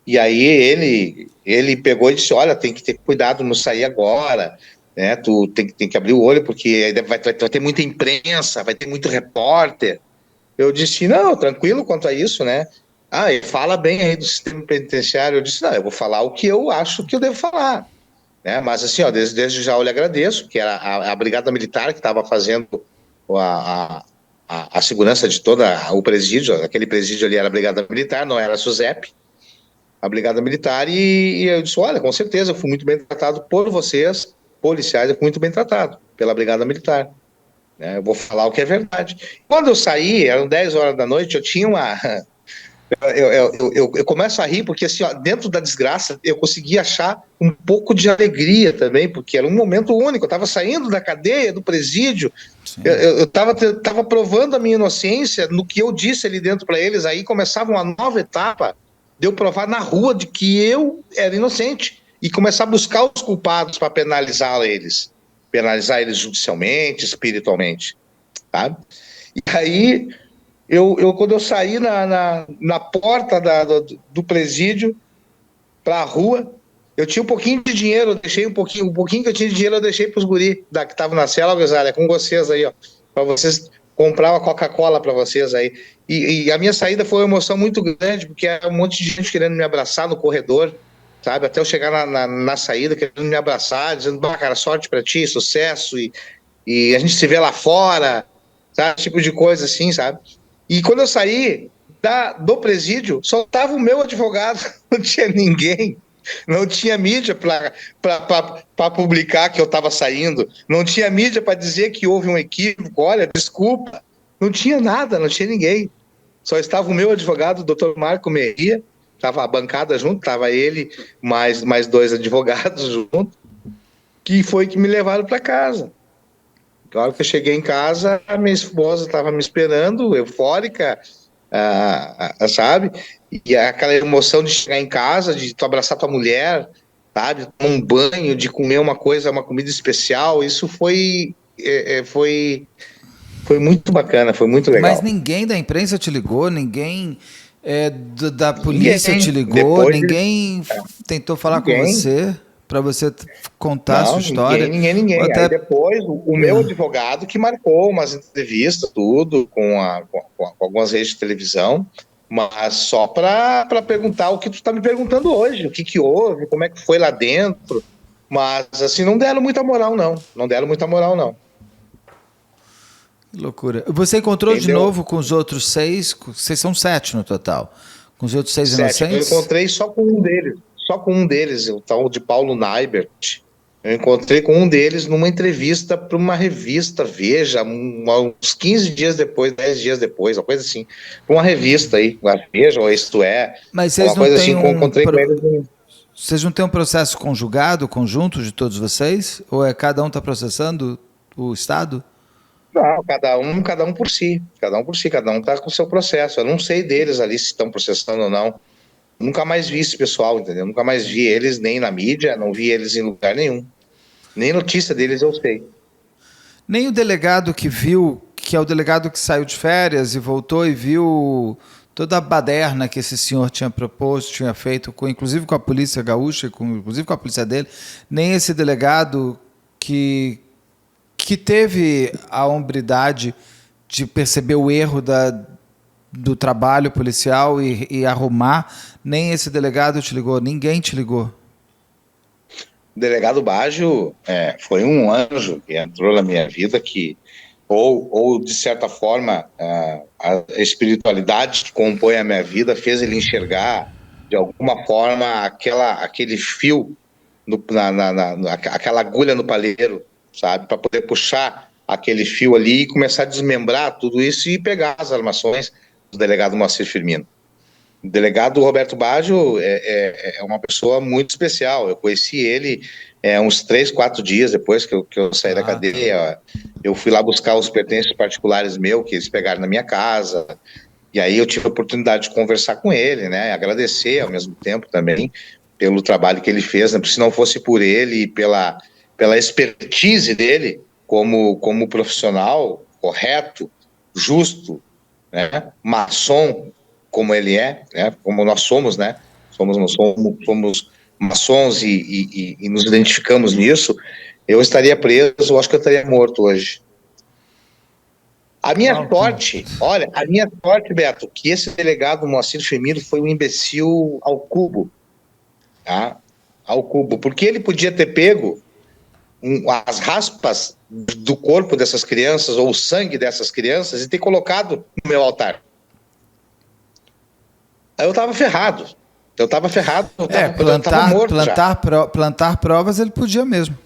E aí ele pegou e disse: olha, tem que ter cuidado, não sair agora, né? Tu tem que abrir o olho, porque vai ter muita imprensa, vai ter muito repórter. Eu disse: não, tranquilo quanto a isso, né? Ah, ele fala bem aí do sistema penitenciário. Eu disse: não, eu vou falar o que eu acho que eu devo falar. Né? Mas assim, ó, desde já eu lhe agradeço, que era a Brigada Militar que estava fazendo a segurança de todo o presídio. Aquele presídio ali era a Brigada Militar, não era a SUSEP, a Brigada Militar, e eu disse: olha, com certeza, eu fui muito bem tratado por vocês, policiais, eu fui muito bem tratado pela Brigada Militar. Né? Eu vou falar o que é verdade. Quando eu saí, eram 10 horas da noite, eu tinha uma... Eu começo a rir porque, assim, ó, dentro da desgraça, eu consegui achar um pouco de alegria também, porque era um momento único. Eu estava saindo da cadeia, do presídio, eu estava provando a minha inocência no que eu disse ali dentro para eles. Aí começava uma nova etapa de eu provar na rua de que eu era inocente e começar a buscar os culpados para penalizar eles judicialmente, espiritualmente, sabe? E aí... quando eu saí na porta do presídio para a rua, eu tinha um pouquinho de dinheiro, eu deixei um pouquinho que eu tinha de dinheiro, eu deixei para os guri que estavam na cela, gurizada, com vocês aí, ó, para vocês comprar uma Coca-Cola para vocês aí. E a minha saída foi uma emoção muito grande, porque era um monte de gente querendo me abraçar no corredor, sabe? Até eu chegar na saída, querendo me abraçar, dizendo: bah, cara, sorte para ti, sucesso, e a gente se vê lá fora, sabe? Tipo de coisa assim, sabe? E quando eu saí do presídio, só estava o meu advogado, não tinha ninguém, não tinha mídia para publicar que eu estava saindo, não tinha mídia para dizer que houve um equívoco, olha, desculpa, não tinha nada, não tinha ninguém. Só estava o meu advogado, o doutor Marco Merria, estava a bancada junto, estava ele, mais 2 advogados junto, que foi que me levaram para casa. Na hora que eu cheguei em casa, a minha esposa estava me esperando, eufórica, sabe? E aquela emoção de chegar em casa, de tu abraçar tua mulher, sabe? De tomar um banho, de comer uma comida especial. Isso foi muito bacana, foi muito legal. Mas ninguém da imprensa te ligou, ninguém da polícia te ligou, ninguém tentou falar com você? Para você contar a sua história. Ninguém. Até... Aí depois, o meu advogado que marcou umas entrevistas, tudo, com algumas redes de televisão, mas só para perguntar o que tu está me perguntando hoje, o que houve, como é que foi lá dentro, mas assim, não deram muita moral, não. Que loucura. Você encontrou de novo com os outros 6, vocês são 7 no total, com os outros 6 inocentes? Eu encontrei só com um deles, o tal de Paulo Naibert. Eu encontrei com um deles numa entrevista para uma revista Veja, uns 15 dias depois, 10 dias depois, uma coisa assim. Uma revista aí, a Veja, ou Isto É. Mas vocês uma coisa assim, encontrei com eles. Vocês não têm um processo conjunto de todos vocês? Ou cada um está processando o Estado? Não, cada um por si. Cada um está com o seu processo. Eu não sei deles ali se estão processando ou não. Nunca mais vi esse pessoal, entendeu? Nunca mais vi eles nem na mídia, não vi eles em lugar nenhum. Nem notícia deles eu sei. Nem o delegado que viu, que é o delegado que saiu de férias e voltou e viu toda a baderna que esse senhor tinha proposto, tinha feito, inclusive com a polícia gaúcha, inclusive com a polícia dele, nem esse delegado que teve a hombridade de perceber o erro do trabalho policial e arrumar, nem esse delegado te ligou, ninguém te ligou. O delegado Baggio foi um anjo que entrou na minha vida, ou de certa forma, a espiritualidade que compõe a minha vida fez ele enxergar, de alguma forma, aquele fio, aquela agulha no palheiro, sabe? Para poder puxar aquele fio ali e começar a desmembrar tudo isso e pegar as armações do delegado Moacir Firmino. O delegado Roberto Baggio é uma pessoa muito especial. Eu conheci ele uns 3, 4 dias depois que eu saí da cadeia. Eu fui lá buscar os pertences particulares meus, que eles pegaram na minha casa. E aí eu tive a oportunidade de conversar com ele, né? Agradecer ao mesmo tempo também pelo trabalho que ele fez, né? Se não fosse por ele e pela expertise dele como profissional correto, justo, né? Maçom, como ele né? Como nós somos, né? Somos maçons e nos identificamos nisso, eu estaria preso, eu acho que eu estaria morto hoje. A minha sorte, Beto, que esse delegado Moacir Firmino foi um imbecil ao cubo, tá? Ao cubo, porque ele podia ter pego as raspas do corpo dessas crianças ou o sangue dessas crianças e ter colocado no meu altar. Aí eu tava ferrado. Eu tava morto plantar provas ele podia mesmo.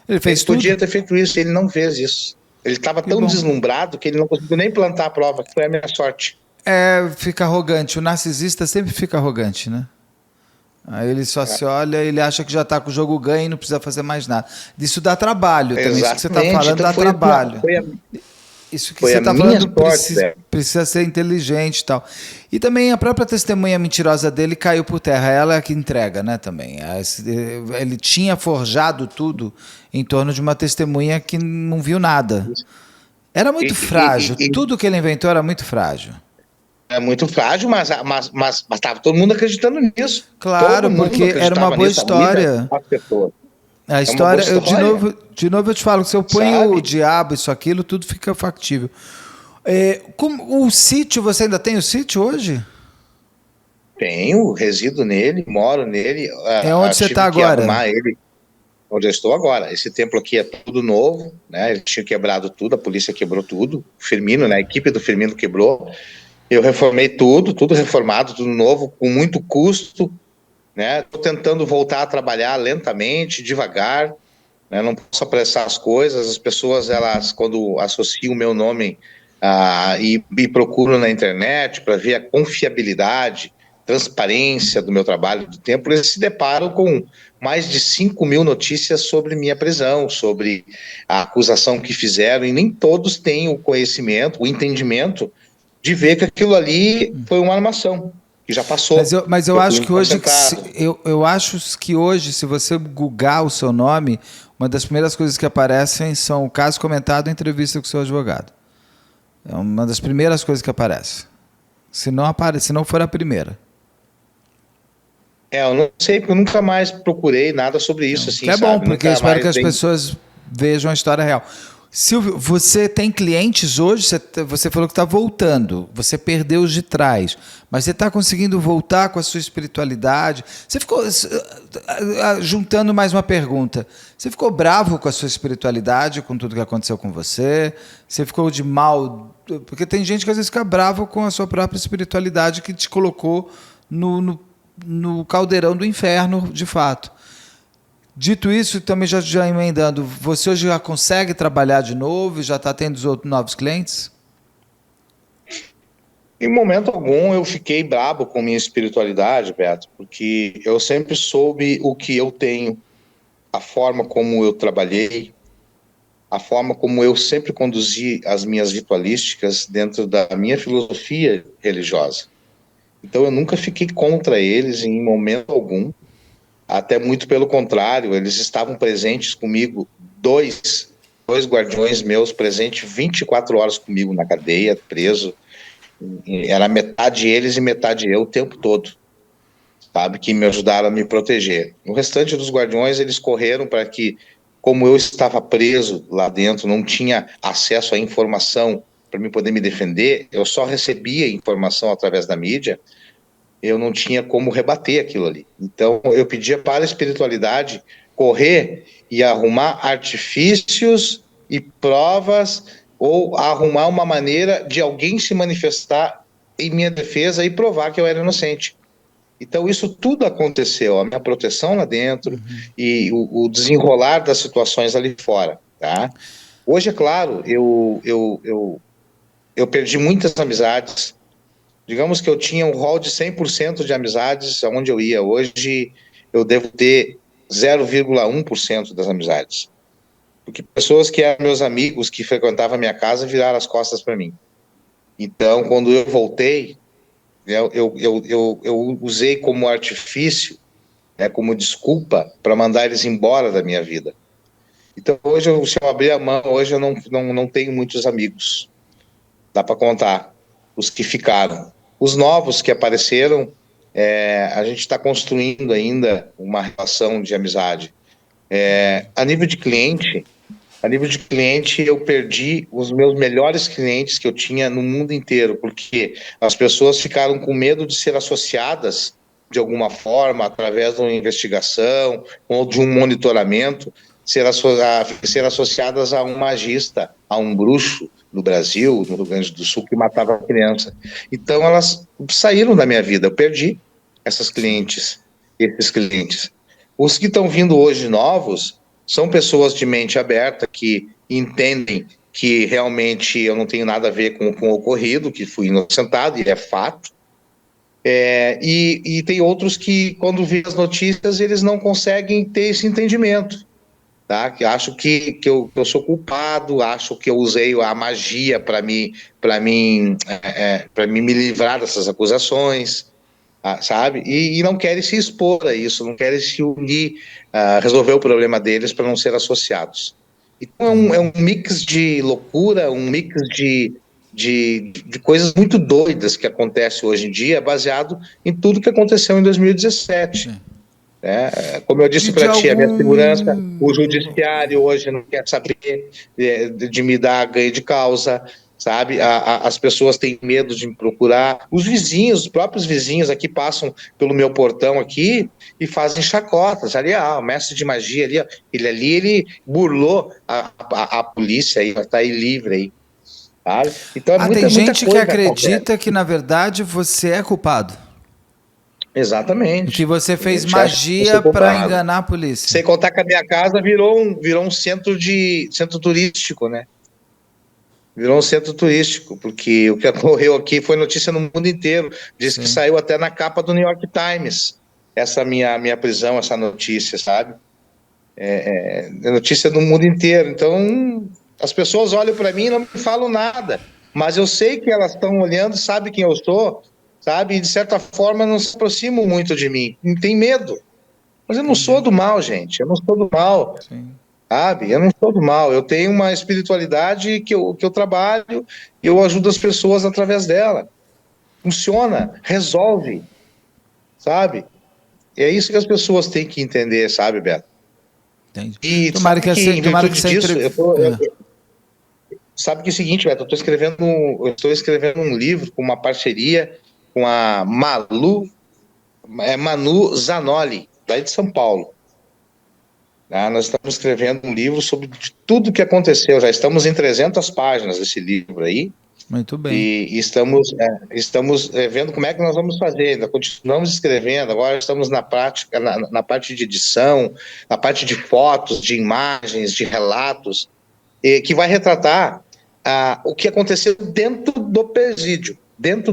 Ele podia ter feito isso, ele não fez isso. Ele estava tão deslumbrado que ele não conseguiu nem plantar a prova, que foi a minha sorte. Fica arrogante. O narcisista sempre fica arrogante, né? Aí ele só se olha, ele acha que já está com o jogo ganho e não precisa fazer mais nada. Isso dá trabalho também. Isso que você está falando dá trabalho. Isso que você está falando precisa ser inteligente e tal. E também a própria testemunha mentirosa dele caiu por terra. Ela é que entrega, né, também. Ele tinha forjado tudo em torno de uma testemunha que não viu nada. Era muito frágil. Tudo que ele inventou era muito frágil. É muito frágil, mas estava todo mundo acreditando nisso. Claro, porque era uma boa história. A história, de novo eu te falo, se eu ponho o diabo, isso, aquilo, tudo fica factível. O sítio, você ainda tem o sítio hoje? Tenho, resido nele, moro nele. É onde você está agora? Onde eu estou agora. Esse templo aqui é tudo novo, né? Ele tinha quebrado tudo, a polícia quebrou tudo. O Firmino, né? A equipe do Firmino quebrou. Eu reformei tudo reformado, tudo novo, com muito custo. Estou tentando voltar a trabalhar lentamente, devagar, né? Não posso apressar as coisas. As pessoas, elas, quando associam o meu nome e procuram na internet para ver a confiabilidade, transparência do meu trabalho do templo, eles se deparam com mais de 5.000 notícias sobre minha prisão, sobre a acusação que fizeram, e nem todos têm o conhecimento, o entendimento de ver que aquilo ali foi uma armação. Que já passou. Mas eu acho que hoje, eu acho que hoje, se você googar o seu nome, uma das primeiras coisas que aparecem são o caso comentado em entrevista com o seu advogado. É uma das primeiras coisas que aparece. Se não for a primeira. Eu não sei, porque eu nunca mais procurei nada sobre isso. Assim, é bom, porque eu espero que as pessoas vejam a história real. Silvio, você tem clientes hoje? Você falou que está voltando, você perdeu os de trás, mas você está conseguindo voltar com a sua espiritualidade? Você ficou, juntando mais uma pergunta, você ficou bravo com a sua espiritualidade, com tudo que aconteceu com você? Você ficou de mal? Porque tem gente que às vezes fica bravo com a sua própria espiritualidade que te colocou no caldeirão do inferno, de fato. Dito isso, também já emendando, você hoje já consegue trabalhar de novo? Já está tendo os outros novos clientes? Em momento algum eu fiquei brabo com minha espiritualidade, Beto, porque eu sempre soube o que eu tenho, a forma como eu trabalhei, a forma como eu sempre conduzi as minhas ritualísticas dentro da minha filosofia religiosa. Então eu nunca fiquei contra eles em momento algum. Até muito pelo contrário, eles estavam presentes comigo, dois guardiões meus presentes 24 horas comigo na cadeia, preso. Era metade eles e metade eu o tempo todo, sabe? Que me ajudaram a me proteger. O restante dos guardiões, eles correram para que, como eu estava preso lá dentro, não tinha acesso à informação para me poder me defender, eu só recebia informação através da mídia, eu não tinha como rebater aquilo ali. Então, eu pedia para a espiritualidade correr e arrumar artifícios e provas ou arrumar uma maneira de alguém se manifestar em minha defesa e provar que eu era inocente. Então, isso tudo aconteceu, a minha proteção lá dentro e o desenrolar das situações ali fora, tá? Hoje, é claro, eu perdi muitas amizades. Digamos que eu tinha um rol de 100% de amizades aonde eu ia. Hoje eu devo ter 0,1% das amizades. Porque pessoas que eram meus amigos, que frequentavam a minha casa, viraram as costas para mim. Então, quando eu voltei, eu usei como artifício, né, como desculpa para mandar eles embora da minha vida. Então, hoje, se eu abrir a mão, hoje eu não tenho muitos amigos. Dá para contar os que ficaram. Os novos que apareceram, a gente está construindo ainda uma relação de amizade. A nível de cliente, eu perdi os meus melhores clientes que eu tinha no mundo inteiro, porque as pessoas ficaram com medo de ser associadas de alguma forma, através de uma investigação ou de um monitoramento, ser associadas a um magista, a um bruxo no Brasil, no Rio Grande do Sul, que matava a criança. Então, elas saíram da minha vida. Eu perdi esses clientes. Os que estão vindo hoje novos são pessoas de mente aberta, que entendem que realmente eu não tenho nada a ver com o ocorrido, que fui inocentado, e é fato. E tem outros que, quando vê as notícias, eles não conseguem ter esse entendimento. Tá? Que acho que eu sou culpado, acho que eu usei a magia para me livrar dessas acusações, sabe? E não querem se expor a isso, não querem se unir, resolver o problema deles para não ser associados. Então é um mix de loucura, um mix de coisas muito doidas que acontece hoje em dia, baseado em tudo que aconteceu em 2017. Como eu disse para ti, a minha segurança, o judiciário hoje não quer saber de me dar ganho de causa, sabe? As pessoas têm medo de me procurar. Os vizinhos, os próprios vizinhos aqui passam pelo meu portão aqui e fazem chacotas. Ali, o mestre de magia ali, ele burlou a polícia aí, está aí livre aí. Sabe? Então tem gente que acredita que, na verdade, você é culpado. Exatamente. Que você fez magia para enganar a polícia. Sem contar que a minha casa virou um centro turístico, né? Virou um centro turístico, porque o que ocorreu aqui foi notícia no mundo inteiro. Diz que saiu até na capa do New York Times, essa minha prisão, essa notícia, sabe? É notícia do mundo inteiro. Então, as pessoas olham para mim e não me falam nada. Mas eu sei que elas estão olhando, sabem quem eu sou, sabe? E, de certa forma, não se aproximam muito de mim. Não tem medo. Mas eu não sou do mal, gente. Eu não sou do mal. Sim. Sabe? Eu não sou do mal. Eu tenho uma espiritualidade que eu trabalho e eu ajudo as pessoas através dela. Funciona. Resolve. Sabe? E é isso que as pessoas têm que entender, sabe, Beto? Entendi. E tomara que em virtude disso, sabe que é o seguinte, Beto, eu estou escrevendo um livro com uma parceria com a Manu Zanoli, daí de São Paulo. Nós estamos escrevendo um livro sobre tudo o que aconteceu. Já estamos em 300 páginas desse livro aí. Muito bem. E estamos vendo como é que nós vamos fazer. Ainda continuamos escrevendo. Agora estamos na prática, na parte de edição, na parte de fotos, de imagens, de relatos, que vai retratar o que aconteceu dentro do presídio, dentro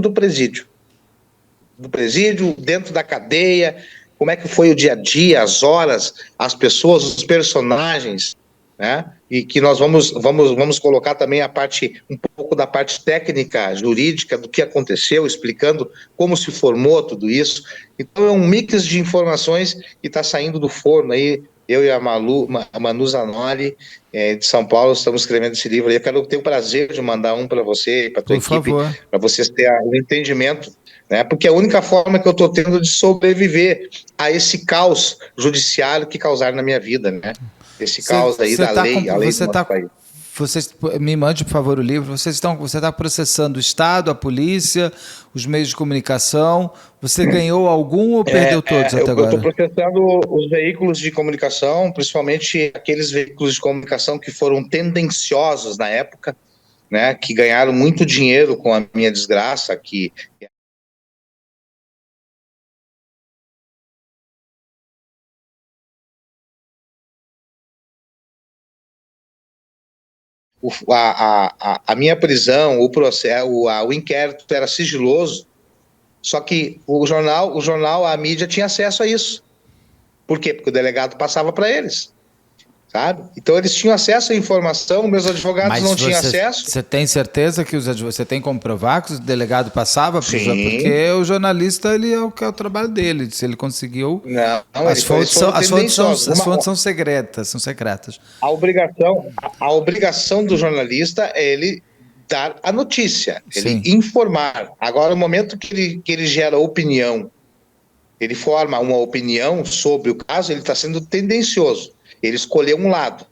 da cadeia, como é que foi o dia a dia, as horas, as pessoas, os personagens, né? E que nós vamos colocar também um pouco da parte técnica, jurídica do que aconteceu, explicando como se formou tudo isso. Então é um mix de informações que está saindo do forno aí. eu e a Manu Zanoli, de São Paulo, estamos escrevendo esse livro. Eu quero ter o prazer de mandar um para você e para a tua equipe, para vocês terem o entendimento, né? Porque é a única forma que eu estou tendo de sobreviver a esse caos judiciário que causaram na minha vida, né? Esse caos aí da lei, a lei do nosso país. Você me mande, por favor, o livro. Você está processando o Estado, a polícia, os meios de comunicação. Você ganhou algum ou perdeu todos até agora? Eu estou processando os veículos de comunicação, principalmente aqueles veículos de comunicação que foram tendenciosos na época, né, que ganharam muito dinheiro com a minha desgraça, que a minha prisão, o processo, o inquérito era sigiloso, só que o jornal, a mídia tinha acesso a isso. Por quê? Porque o delegado passava para eles, sabe? Então eles tinham acesso à informação, meus advogados não tinham acesso. Você tem certeza que você tem como provar que o delegado passava? Porque o jornalista, ele é o trabalho dele, se ele conseguiu... Não, as fontes são secretas. A obrigação do jornalista é ele dar a notícia, ele informar. Agora, no momento que ele gera opinião, ele forma uma opinião sobre o caso, ele está sendo tendencioso. Ele escolheu um lado.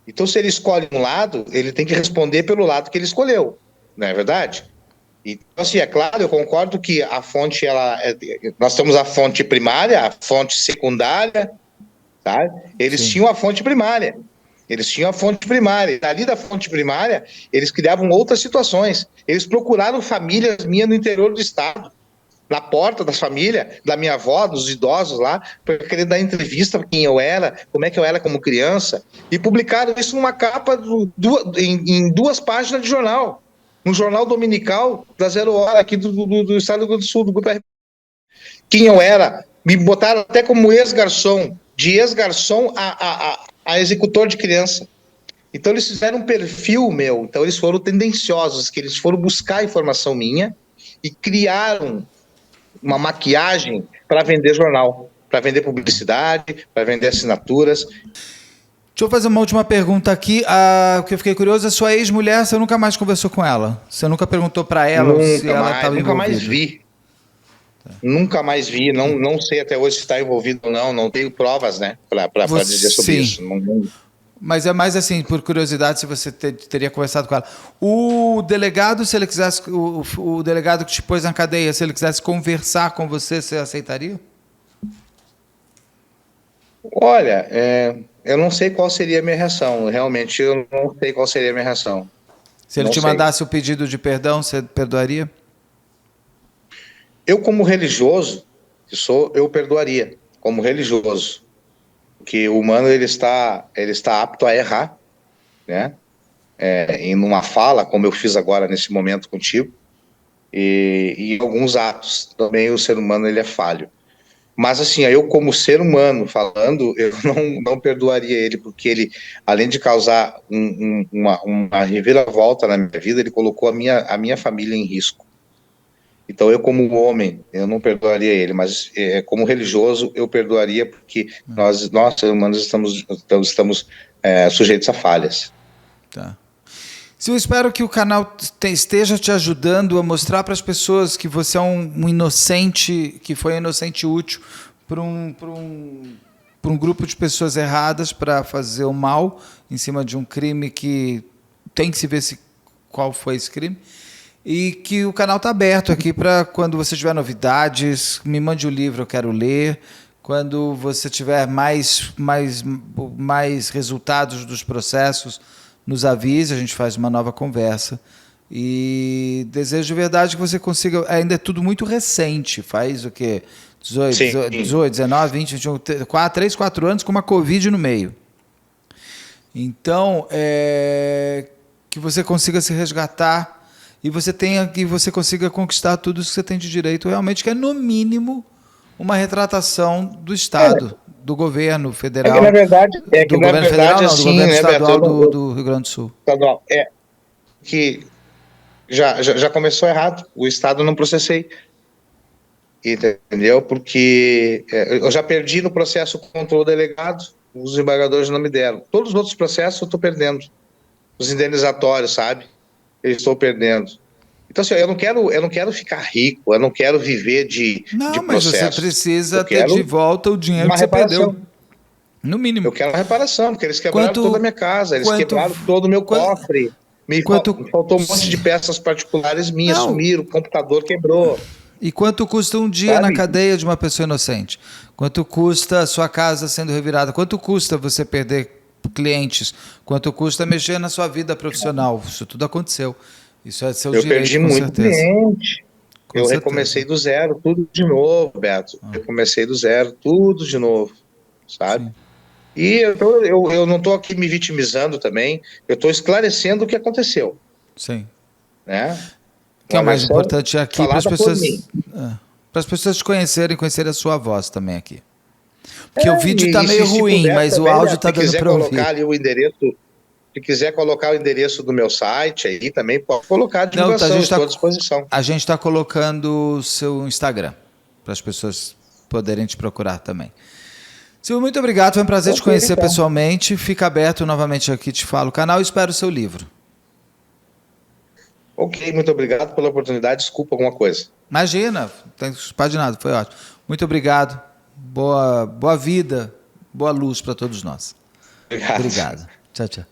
Então, se ele escolhe um lado, ele tem que responder pelo lado que ele escolheu. Não é verdade? Então, assim, é claro, eu concordo que a fonte, nós temos a fonte primária, a fonte secundária, tá? Eles tinham a fonte primária. E dali da fonte primária, eles criavam outras situações. Eles procuraram famílias minhas no interior do estado, na porta das famílias, da minha avó, dos idosos lá, para querer dar entrevista para quem eu era, como é que eu era como criança, e publicaram isso numa capa em 2 páginas de jornal, no jornal dominical da Zero Hora, aqui do estado do Rio Grande do Sul, do Grupo RBS. Quem eu era, me botaram até como ex-garçom, de ex-garçom a executor de criança. Então eles fizeram um perfil meu, então eles foram tendenciosos, que eles foram buscar informação minha e criaram uma maquiagem para vender jornal, para vender publicidade, para vender assinaturas. Deixa eu fazer uma última pergunta aqui. O que eu fiquei curioso, a sua ex-mulher, você nunca mais conversou com ela? Você nunca perguntou para ela se ela estava envolvida? Nunca mais vi. Nunca mais vi, não sei até hoje se está envolvido ou não tenho provas, né, para dizer sobre isso. Mas é mais assim, por curiosidade, se você teria conversado com ela. O delegado, se ele quisesse, o delegado que te pôs na cadeia, se ele quisesse conversar com você, você aceitaria? Olha, eu não sei qual seria a minha reação, realmente eu não sei qual seria a minha reação. Se ele te mandasse o pedido de perdão, você perdoaria? Eu, como religioso, eu perdoaria, como religioso. Porque o humano, ele está apto a errar, né? Em uma fala, como eu fiz agora nesse momento contigo, e em alguns atos também o ser humano, ele é falho. Mas assim, eu como ser humano falando, eu não perdoaria ele, porque ele, além de causar uma reviravolta na minha vida, ele colocou a minha família em risco. Então eu, como homem, eu não perdoaria ele, mas como religioso eu perdoaria, porque nós seres humanos estamos sujeitos a falhas. Tá. Eu espero que o canal esteja te ajudando a mostrar para as pessoas que você é um inocente, que foi um inocente útil para um grupo de pessoas erradas para fazer o mal em cima de um crime que tem que se ver qual foi esse crime. E que o canal está aberto aqui para quando você tiver novidades, me mande o livro, eu quero ler. Quando você tiver mais resultados dos processos, nos avise, a gente faz uma nova conversa. E desejo de verdade que você consiga... Ainda é tudo muito recente, faz o quê? 18, 19, 20, 21, 3, 4 anos com uma Covid no meio. Então, que você consiga se resgatar e você consiga conquistar tudo isso que você tem de direito, realmente, que é, no mínimo, uma retratação do Estado, do governo federal. Do governo estadual do Rio Grande do Sul. Estadual. Que já começou errado. O Estado não processei. Entendeu? Porque eu já perdi no processo contra o delegado, Os desembargadores não me deram. Todos os outros processos eu estou perdendo. Os indenizatórios, sabe? Eu estou perdendo. Então, assim, eu não quero ficar rico, eu não quero viver de Não, mas você processos. precisa Eu ter quero de volta o dinheiro uma que você perdeu. reparação. No mínimo. Eu quero uma reparação, porque eles quebraram toda a Quanto, minha casa, eles quanto, quebraram todo o meu qua- cofre. quanto, Me faltou um monte de peças particulares minhas, não. sumiram, o computador quebrou, E quanto custa um dia na sabe? cadeia de uma pessoa inocente? Quanto custa a sua casa sendo revirada? Quanto custa você perder clientes? Quanto custa mexer na sua vida profissional? Isso tudo aconteceu. Isso é seu Eu perdi direito, com muito certeza. cliente. Com Eu recomecei certeza. do zero, tudo de novo, Beto. Recomecei do zero, tudo de novo, sabe? Sim, E eu não estou aqui me vitimizando também, eu estou esclarecendo o que aconteceu, sim. né? Que é Uma o mais versão importante aqui falada por mim. para as pessoas te conhecerem, conhecerem a sua voz também aqui. Porque o É, vídeo tá e meio se ruim, puder mas o também, áudio Beto, tá se dando quiser para colocar ouvir. ali o endereço, se quiser colocar o endereço do meu site aí também, pode colocar a Não, divulgação, eu estou à disposição. a gente tá colocando o seu Instagram para as pessoas poderem te procurar também. Silvio, muito obrigado. Foi um prazer te Ok, conhecer então. pessoalmente. Fica aberto novamente aqui, te falo o canal e espero o seu livro. Ok, muito obrigado pela oportunidade, desculpa alguma coisa. Imagina, não tem culpa de nada, foi ótimo. Muito obrigado. Boa vida, boa luz para todos nós. Obrigado. Obrigado. Tchau, tchau.